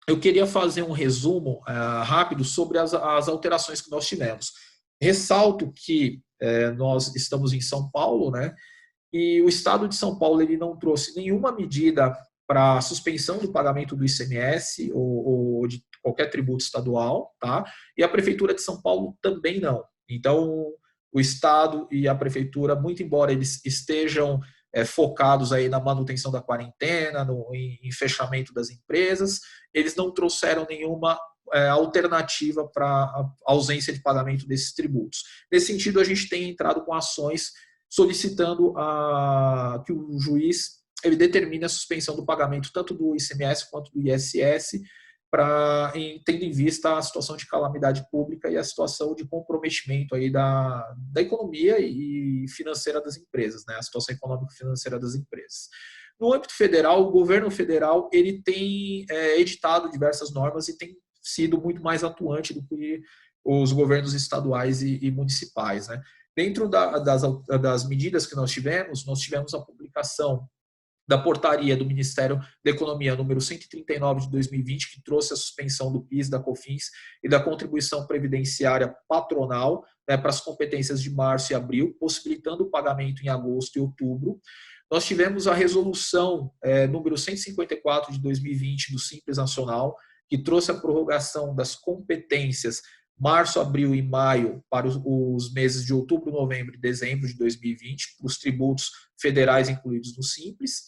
eu queria fazer um resumo rápido sobre as alterações que nós tivemos. Ressalto que nós estamos em São Paulo, né? E o Estado de São Paulo ele não trouxe nenhuma medida para a suspensão do pagamento do ICMS ou de qualquer tributo estadual, tá? E a Prefeitura de São Paulo também não. Então, o Estado e a Prefeitura, muito embora eles estejam focados aí na manutenção da quarentena, em fechamento das empresas, eles não trouxeram nenhuma alternativa para a ausência de pagamento desses tributos. Nesse sentido, a gente tem entrado com ações solicitando que o juiz ele determine a suspensão do pagamento tanto do ICMS quanto do ISS, tendo em vista a situação de calamidade pública e a situação de comprometimento aí da economia e financeira das empresas, né? A situação econômica e financeira das empresas. No âmbito federal, o governo federal ele tem editado diversas normas e tem sido muito mais atuante do que os governos estaduais e municipais, né? Dentro das medidas que nós tivemos a publicação da portaria do Ministério da Economia número 139 de 2020, que trouxe a suspensão do PIS, da COFINS e da contribuição previdenciária patronal, né, para as competências de março e abril, possibilitando o pagamento em agosto e outubro. Nós tivemos a resolução número 154 de 2020 do Simples Nacional, que trouxe a prorrogação das competências março, abril e maio para os meses de outubro, novembro e dezembro de 2020, para os tributos federais incluídos no Simples.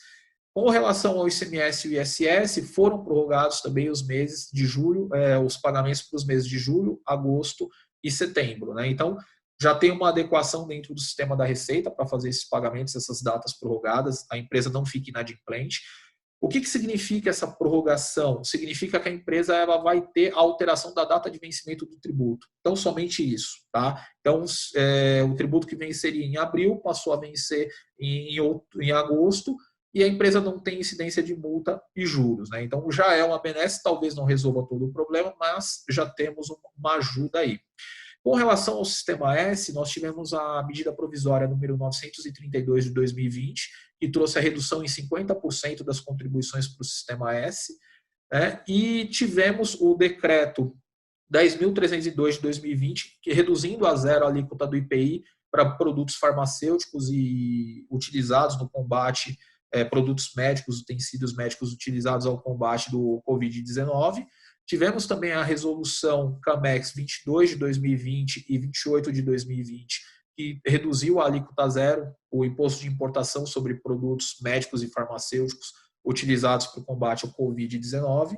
Com relação ao ICMS e o ISS, foram prorrogados também os meses de julho, os pagamentos para os meses de julho, agosto e setembro, né? Então, já tem uma adequação dentro do sistema da Receita para fazer esses pagamentos, essas datas prorrogadas, a empresa não fica inadimplente. O que significa essa prorrogação? Significa que a empresa ela vai ter a alteração da data de vencimento do tributo. Então, somente isso. Tá? Então, o tributo que venceria em abril passou a vencer em agosto e a empresa não tem incidência de multa e juros. Né? Então, já é uma benesse, talvez não resolva todo o problema, mas já temos uma ajuda aí. Com relação ao Sistema S, nós tivemos a medida provisória número 932 de 2020, que trouxe a redução em 50% das contribuições para o Sistema S, né? E tivemos o decreto 10.302 de 2020, que reduzindo a zero a alíquota do IPI para produtos farmacêuticos e utilizados no combate, produtos médicos, utensílios médicos utilizados ao combate do Covid-19. Tivemos também a resolução CAMEX 22 de 2020 e 28 de 2020, que reduziu a alíquota zero, o imposto de importação sobre produtos médicos e farmacêuticos utilizados para o combate ao Covid-19.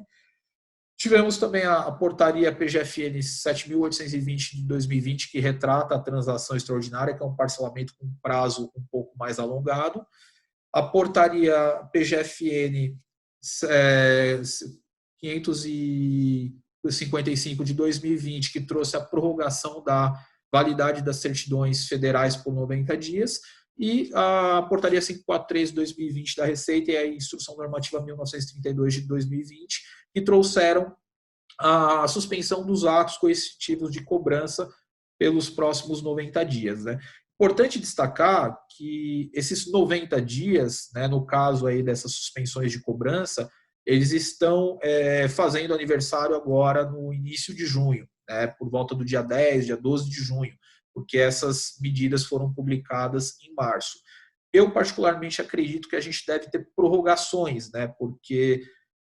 Tivemos também a portaria PGFN 7.820 de 2020, que retrata a transação extraordinária, que é um parcelamento com prazo um pouco mais alongado. A portaria PGFN 555 de 2020, que trouxe a prorrogação da validade das certidões federais por 90 dias, e a portaria 543 de 2020 da Receita e a instrução normativa 1932 de 2020, que trouxeram a suspensão dos atos coercitivos de cobrança pelos próximos 90 dias, né? Importante destacar que esses 90 dias, né, no caso aí dessas suspensões de cobrança, eles estão fazendo aniversário agora no início de junho, né, por volta do dia 10, dia 12 de junho, porque essas medidas foram publicadas em março. Eu, particularmente, acredito que a gente deve ter prorrogações, né, porque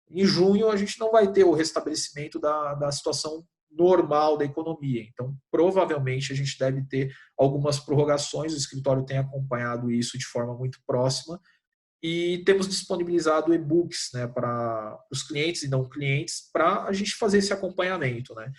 em junho a gente não vai ter o restabelecimento da situação normal da economia. Então, provavelmente, a gente deve ter algumas prorrogações, o escritório tem acompanhado isso de forma muito próxima, e temos disponibilizado e-books, né, para os clientes e não clientes para a gente fazer esse acompanhamento, né.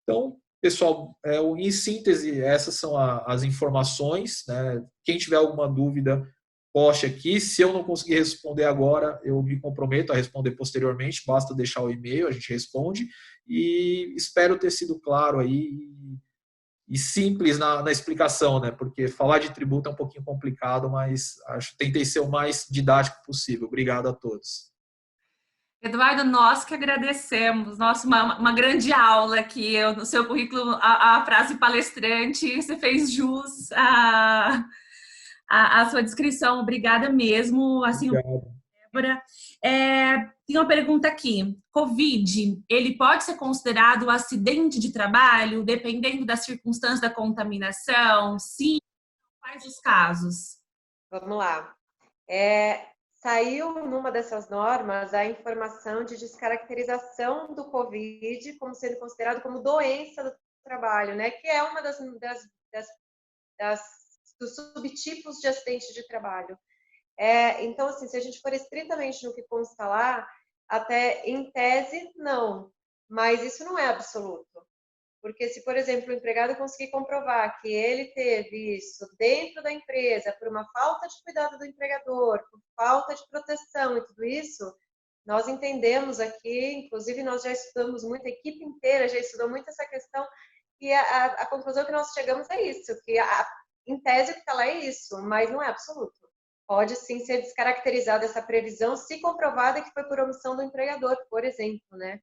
Então, pessoal, em síntese, essas são as informações, né. Quem tiver alguma dúvida, poste aqui. Se eu não conseguir responder agora, eu me comprometo a responder posteriormente, basta deixar o e-mail, a gente responde, e espero ter sido claro aí e simples na explicação, né? Porque falar de tributo é um pouquinho complicado, mas tentei ser o mais didático possível. Obrigado a todos. Eduardo, nós que agradecemos. Nossa, uma grande aula aqui. No seu currículo, a frase palestrante, você fez jus a sua descrição. Obrigada mesmo. Assim, Débora. Tem uma pergunta aqui. Covid, ele pode ser considerado acidente de trabalho, dependendo da circunstância da contaminação? Sim, quais os casos? Vamos lá. Saiu numa dessas normas a informação de descaracterização do Covid como sendo considerado como doença do trabalho, né? Que é uma dos subtipos de acidente de trabalho. Então, assim, se a gente for estritamente no que consta lá, até em tese, não. Mas isso não é absoluto. Porque se, por exemplo, o empregado conseguir comprovar que ele teve isso dentro da empresa por uma falta de cuidado do empregador, por falta de proteção e tudo isso, nós entendemos aqui, inclusive nós já estudamos muito, a equipe inteira já estudou muito essa questão, e a conclusão que nós chegamos é isso, que em tese o que está lá é isso, mas não é absoluto. Pode sim ser descaracterizada essa previsão se comprovada que foi por omissão do empregador, por exemplo, né?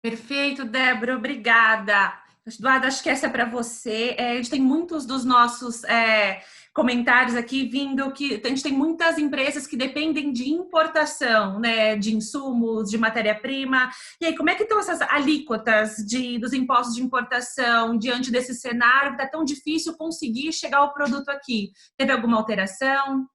Perfeito, Débora, obrigada. Eduardo, acho que essa é para você. A gente tem muitos dos nossos comentários aqui vindo que a gente tem muitas empresas que dependem de importação, né, de insumos, de matéria-prima. E aí, como é que estão essas alíquotas dos impostos de importação diante desse cenário que está tão difícil conseguir chegar ao produto aqui? Teve alguma alteração?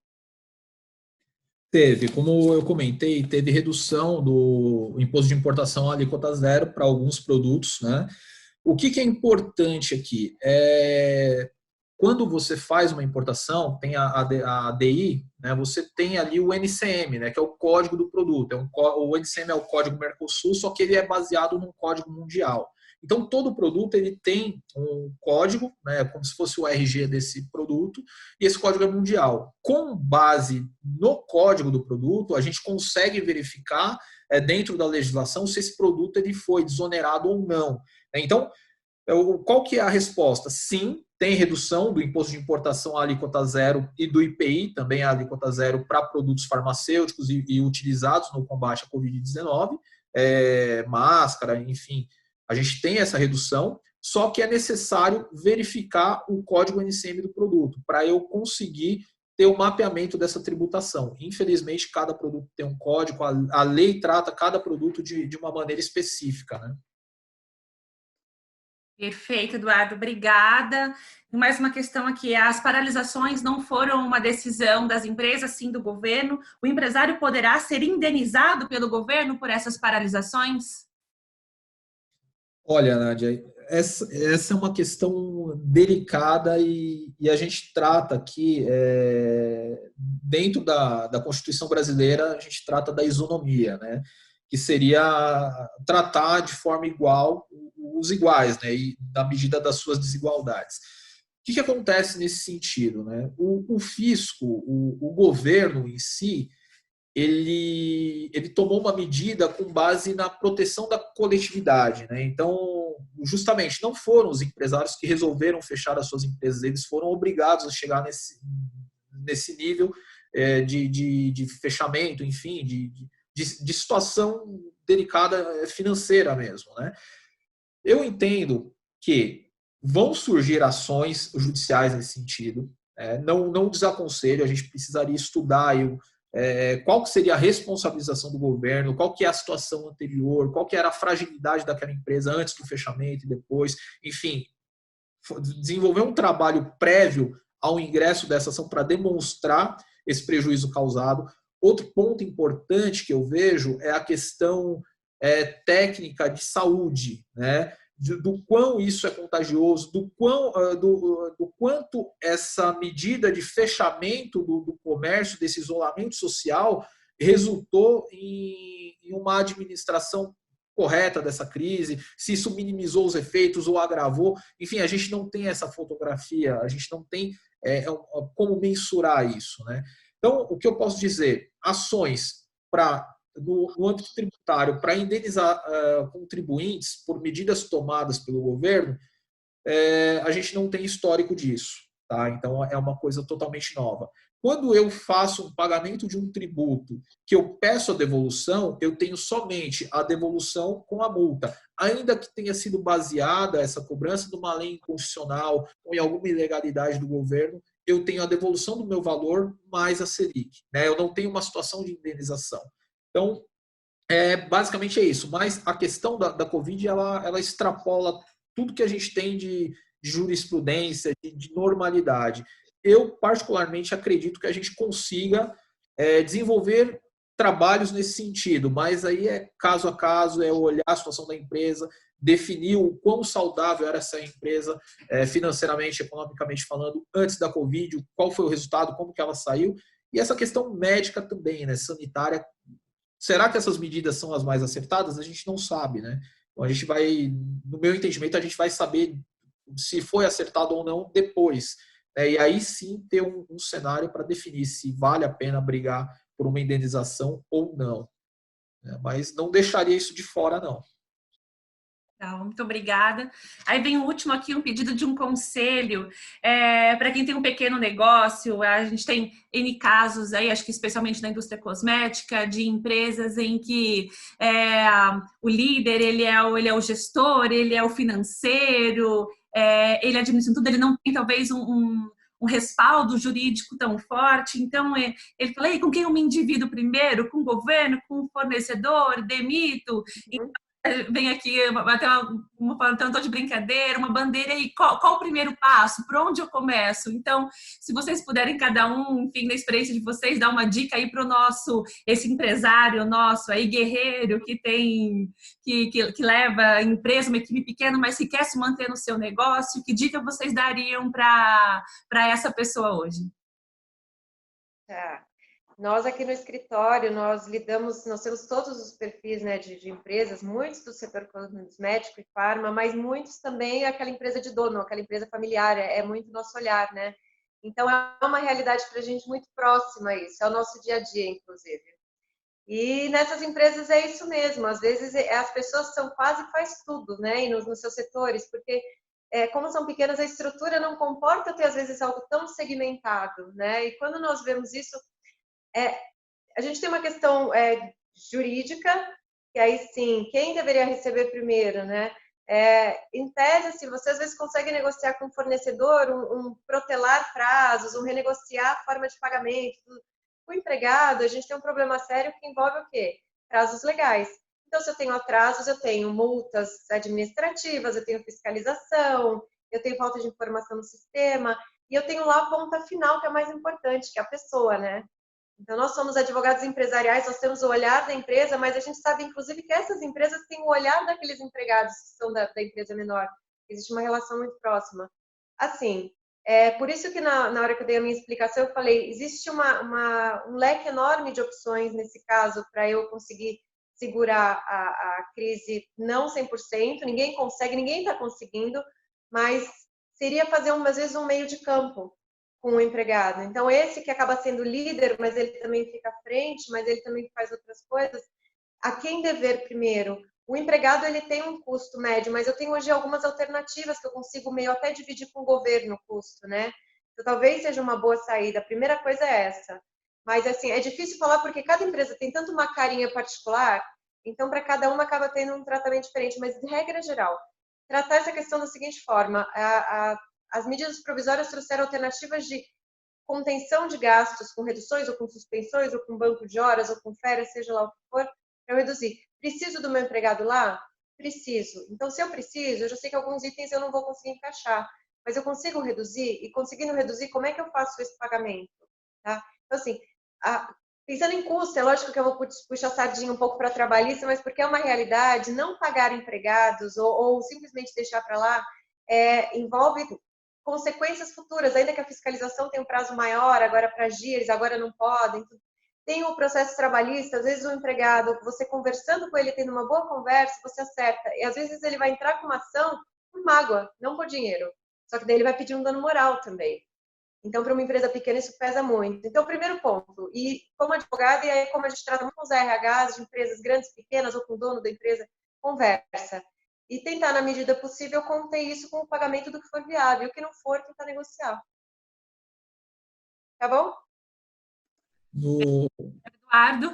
Teve, como eu comentei, teve redução do imposto de importação à alíquota zero para alguns produtos, né? O que é importante aqui? Quando você faz uma importação, tem a ADI, né, você tem ali o NCM, né, que é o código do produto. O NCM é o código Mercosul, só que ele é baseado num código mundial. Então, todo produto ele tem um código, né, como se fosse o RG desse produto, e esse código é mundial. Com base no código do produto, a gente consegue verificar dentro da legislação se esse produto ele foi desonerado ou não. Então, qual que é a resposta? Sim, tem redução do imposto de importação à alíquota zero e do IPI, também à alíquota zero para produtos farmacêuticos e utilizados no combate à Covid-19, máscara, enfim, a gente tem essa redução, só que é necessário verificar o código NCM do produto, para eu conseguir ter o mapeamento dessa tributação. Infelizmente, cada produto tem um código, a lei trata cada produto de uma maneira específica, né? Perfeito, Eduardo, obrigada. E mais uma questão aqui: as paralisações não foram uma decisão das empresas, sim do governo. O empresário poderá ser indenizado pelo governo por essas paralisações? Olha, Nádia, essa é uma questão delicada e a gente trata aqui, dentro da Constituição brasileira, a gente trata da isonomia, né? Que seria tratar de forma igual os iguais, né? E na medida das suas desigualdades. O que acontece nesse sentido, né? O fisco, o governo em si, ele tomou uma medida com base na proteção da coletividade, né? Então, justamente, não foram os empresários que resolveram fechar as suas empresas, eles foram obrigados a chegar nesse nível de fechamento, enfim, de situação delicada financeira mesmo, né? Eu entendo que vão surgir ações judiciais nesse sentido, não desaconselho, a gente precisaria estudar aí qual que seria a responsabilização do governo, qual que é a situação anterior, qual que era a fragilidade daquela empresa antes do fechamento e depois, enfim, desenvolver um trabalho prévio ao ingresso dessa ação para demonstrar esse prejuízo causado. Outro ponto importante que eu vejo é a questão técnica de saúde, né? Do quão isso é contagioso, do quanto essa medida de fechamento do comércio, desse isolamento social, resultou em uma administração correta dessa crise, se isso minimizou os efeitos ou agravou. Enfim, a gente não tem essa fotografia, a gente não tem como mensurar isso, né? Então, o que eu posso dizer? Ações no âmbito tributário para indenizar contribuintes por medidas tomadas pelo governo, a gente não tem histórico disso, tá? Então é uma coisa totalmente nova. Quando eu faço um pagamento de um tributo que eu peço a devolução, eu tenho somente a devolução com a multa, ainda que tenha sido baseada essa cobrança numa lei inconstitucional ou em alguma ilegalidade do governo, eu tenho a devolução do meu valor mais a Selic, né? Eu não tenho uma situação de indenização. Então, basicamente é isso. Mas a questão da Covid, ela extrapola tudo que a gente tem de jurisprudência, de normalidade. Eu, particularmente, acredito que a gente consiga desenvolver trabalhos nesse sentido, mas aí é caso a caso, é olhar a situação da empresa, definir o quão saudável era essa empresa financeiramente, economicamente falando, antes da Covid, qual foi o resultado, como que ela saiu, e essa questão médica também, né, sanitária. Será que essas medidas são as mais acertadas? A gente não sabe, né? Então a gente vai, no meu entendimento, a gente vai saber se foi acertado ou não depois. E aí sim ter um cenário para definir se vale a pena brigar por uma indenização ou não. Mas não deixaria isso de fora, não. Então, muito obrigada. Aí vem o último aqui, um pedido de um conselho para quem tem um pequeno negócio. A gente tem N casos aí, acho que especialmente na indústria cosmética, de empresas em que o líder, ele é o gestor, ele é o financeiro, ele administra tudo, ele não tem talvez um respaldo jurídico tão forte. Então, ele fala, com quem eu me endivido primeiro? Com o governo, com o fornecedor, demito? Uhum. Vem aqui até um tanto de brincadeira, uma bandeira aí, qual o primeiro passo? Por onde eu começo? Então, se vocês puderem, cada um, enfim, na experiência de vocês, dar uma dica aí para o nosso, esse empresário nosso aí, guerreiro, que tem, que leva a empresa, uma equipe pequena, mas que quer se manter no seu negócio, que dica vocês dariam para essa pessoa hoje? Tá. Nós aqui no escritório, nós temos todos os perfis, né, de empresas, muitos do setor cosmético e farma, mas muitos também aquela empresa de dono, aquela empresa familiar, é muito nosso olhar, né? Então é uma realidade para a gente muito próxima a isso, é o nosso dia a dia, inclusive. E nessas empresas é isso mesmo, às vezes as pessoas são quase faz tudo, né, e nos seus setores, porque como são pequenas, a estrutura não comporta ter às vezes algo tão segmentado, né? E quando nós vemos isso, a gente tem uma questão jurídica, que aí sim, quem deveria receber primeiro, né? Em tese, se você às vezes consegue negociar com o fornecedor, um protelar prazos, um renegociar a forma de pagamento, o empregado, a gente tem um problema sério que envolve o quê? Prazos legais. Então, se eu tenho atrasos, eu tenho multas administrativas, eu tenho fiscalização, eu tenho falta de informação no sistema, e eu tenho lá a ponta final, que é a mais importante, que é a pessoa, né? Então, nós somos advogados empresariais, nós temos o olhar da empresa, mas a gente sabe, inclusive, que essas empresas têm o olhar daqueles empregados que são da empresa menor. Existe uma relação muito próxima. Assim, por isso que na hora que eu dei a minha explicação, eu falei, existe um leque enorme de opções nesse caso para eu conseguir segurar a crise, não 100%, ninguém consegue, ninguém está conseguindo, mas seria fazer, às vezes, um meio de campo com o empregado. Então, esse que acaba sendo líder, mas ele também fica à frente, mas ele também faz outras coisas, a quem dever primeiro? O empregado, ele tem um custo médio, mas eu tenho hoje algumas alternativas que eu consigo meio até dividir com o governo o custo, né? Então, talvez seja uma boa saída. A primeira coisa é essa. Mas, assim, é difícil falar porque cada empresa tem tanto uma carinha particular, então, para cada uma acaba tendo um tratamento diferente. Mas, de regra geral, tratar essa questão da seguinte forma: as medidas provisórias trouxeram alternativas de contenção de gastos com reduções ou com suspensões ou com banco de horas ou com férias, seja lá o que for, para eu reduzir. Preciso do meu empregado lá? Preciso. Então, se eu preciso, eu já sei que alguns itens eu não vou conseguir encaixar, mas eu consigo reduzir? E conseguindo reduzir, como é que eu faço esse pagamento? Tá? Então, assim, pensando em custo, é lógico que eu vou puxar a sardinha um pouco para trabalhista, mas porque é uma realidade, não pagar empregados ou simplesmente deixar para lá, envolve consequências futuras, ainda que a fiscalização tenha um prazo maior, agora para agir, eles agora não podem. Tem o processo trabalhista, às vezes o empregado, você conversando com ele, tendo uma boa conversa, você acerta. E às vezes ele vai entrar com uma ação por mágoa, não por dinheiro. Só que daí ele vai pedir um dano moral também. Então, para uma empresa pequena, isso pesa muito. Então, primeiro ponto, e como advogada, e aí como a gente trata muito com os RHs de empresas grandes, pequenas, ou com o dono da empresa, conversa. E tentar, na medida possível, conter isso com o pagamento do que for viável. E o que não for, tentar negociar. Tá bom? Eduardo?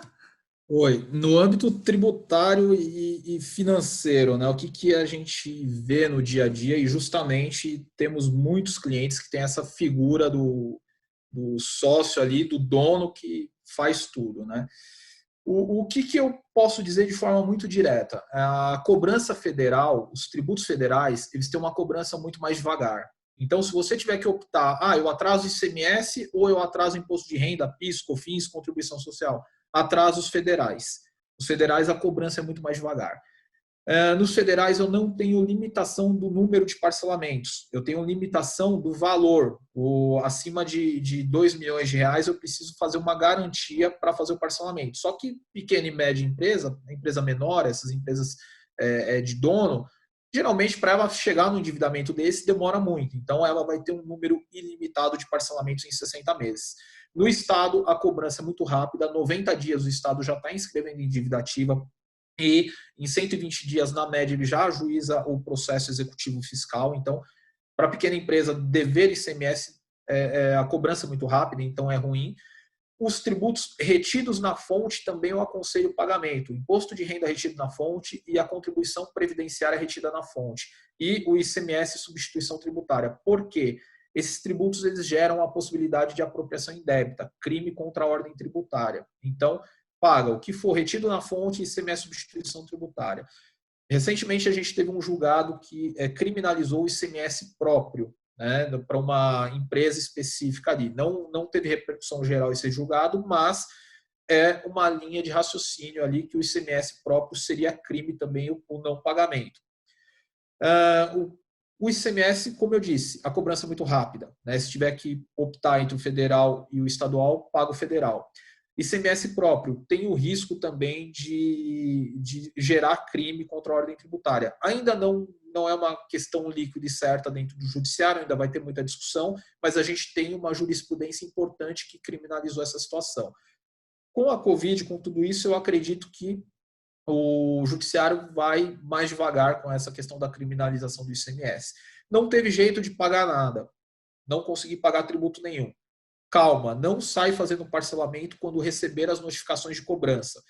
Oi, no âmbito tributário e financeiro, né? O que a gente vê no dia a dia, e justamente temos muitos clientes que têm essa figura do sócio ali, do dono que faz tudo, né? O que eu posso dizer de forma muito direta? A cobrança federal, os tributos federais, eles têm uma cobrança muito mais devagar. Então, se você tiver que optar, eu atraso ICMS ou eu atraso imposto de renda, PIS, COFINS, contribuição social, atraso os federais. Os federais, a cobrança é muito mais devagar. Nos federais, eu não tenho limitação do número de parcelamentos. Eu tenho limitação do valor. Acima de 2 milhões de reais, eu preciso fazer uma garantia para fazer o parcelamento. Só que pequena e média empresa menor, essas empresas de dono, geralmente, para ela chegar no endividamento desse, demora muito. Então, ela vai ter um número ilimitado de parcelamentos em 60 meses. No Estado, a cobrança é muito rápida. 90 dias, o Estado já está inscrevendo em dívida ativa e em 120 dias, na média, ele já ajuiza o processo executivo fiscal. Então, para a pequena empresa, dever ICMS, a cobrança é muito rápida, então é ruim. Os tributos retidos na fonte também eu aconselho o pagamento. O imposto de renda retido na fonte e a contribuição previdenciária retida na fonte. E o ICMS, substituição tributária. Por quê? Esses tributos eles geram a possibilidade de apropriação indébita, crime contra a ordem tributária. Então, paga o que for retido na fonte e ICMS, substituição tributária. Recentemente, a gente teve um julgado que criminalizou o ICMS próprio, né, para uma empresa específica ali. Não teve repercussão geral esse julgado, mas é uma linha de raciocínio ali que o ICMS próprio seria crime também o não pagamento. O ICMS, como eu disse, a cobrança é muito rápida, né? Se tiver que optar entre o federal e o estadual, paga o federal. ICMS próprio tem o risco também de gerar crime contra a ordem tributária. Ainda não é uma questão líquida e certa dentro do judiciário, ainda vai ter muita discussão, mas a gente tem uma jurisprudência importante que criminalizou essa situação. Com a Covid, com tudo isso, eu acredito que o judiciário vai mais devagar com essa questão da criminalização do ICMS. Não teve jeito de pagar nada, não consegui pagar tributo nenhum. Calma, não sai fazendo parcelamento quando receber as notificações de cobrança.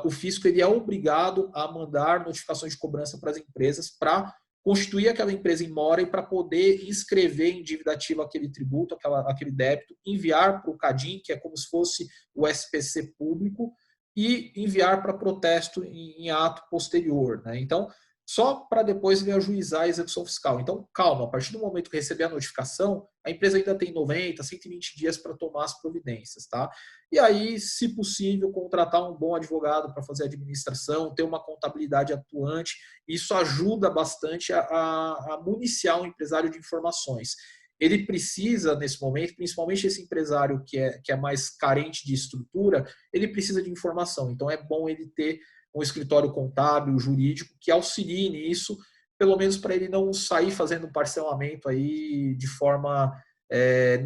O fisco ele é obrigado a mandar notificações de cobrança para as empresas para constituir aquela empresa em mora e para poder inscrever em dívida ativa aquele tributo, aquele débito, enviar para o CADIM, que é como se fosse o SPC público, e enviar para protesto em ato posterior, né? Então, só para depois ele ajuizar a execução fiscal. Então, calma, a partir do momento que receber a notificação, a empresa ainda tem 90, 120 dias para tomar as providências, tá? E aí, se possível, contratar um bom advogado para fazer a administração, ter uma contabilidade atuante, isso ajuda bastante a municiar o empresário de informações. Ele precisa, nesse momento, principalmente esse empresário que é mais carente de estrutura, ele precisa de informação. Então, é bom ele ter um escritório contábil, jurídico, que auxilie nisso, pelo menos para ele não sair fazendo parcelamento aí de forma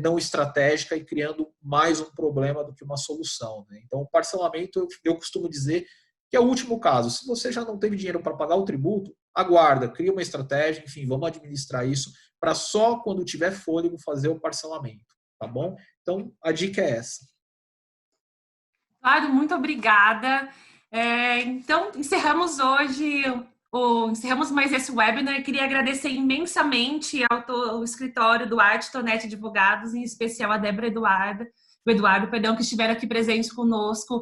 não estratégica e criando mais um problema do que uma solução, né? Então, o parcelamento, eu costumo dizer que é o último caso. Se você já não teve dinheiro para pagar o tributo, aguarda, cria uma estratégia, enfim, vamos administrar isso para só quando tiver fôlego fazer o parcelamento, tá bom? Então, a dica é essa. Claro, muito obrigada. Então, encerramos hoje, encerramos mais esse webinar. Queria agradecer imensamente ao escritório do Arte Tonetti Advogados, em especial a Débora Eduardo, que estiveram aqui presentes conosco,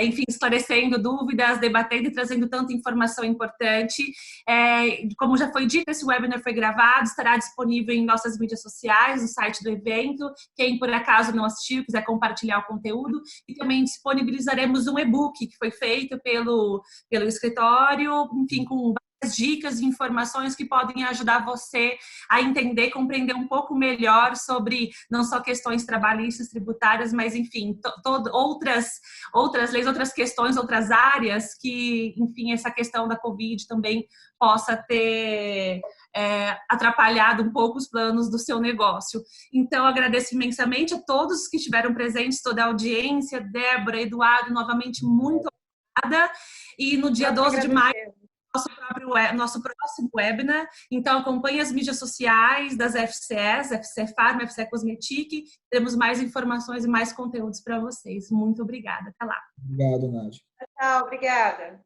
enfim, esclarecendo dúvidas, debatendo e trazendo tanta informação importante. Como já foi dito, esse webinar foi gravado, estará disponível em nossas mídias sociais, no site do evento. Quem, por acaso, não assistiu, quiser compartilhar o conteúdo. E também disponibilizaremos um e-book que foi feito pelo escritório, enfim, com dicas e informações que podem ajudar você a entender, compreender um pouco melhor sobre não só questões trabalhistas, tributárias, mas enfim, outras leis, outras questões, outras áreas que, enfim, essa questão da Covid também possa ter atrapalhado um pouco os planos do seu negócio. Então, agradeço imensamente a todos que estiveram presentes, toda a audiência, Débora, Eduardo, novamente, muito obrigada. E no dia 12 de maio, nosso próximo webinar. Então, acompanhe as mídias sociais das FCEs, FCE Farma, FCE Cosmetic. Teremos mais informações e mais conteúdos para vocês. Muito obrigada. Até lá. Obrigado, Nádia. Tchau, obrigada.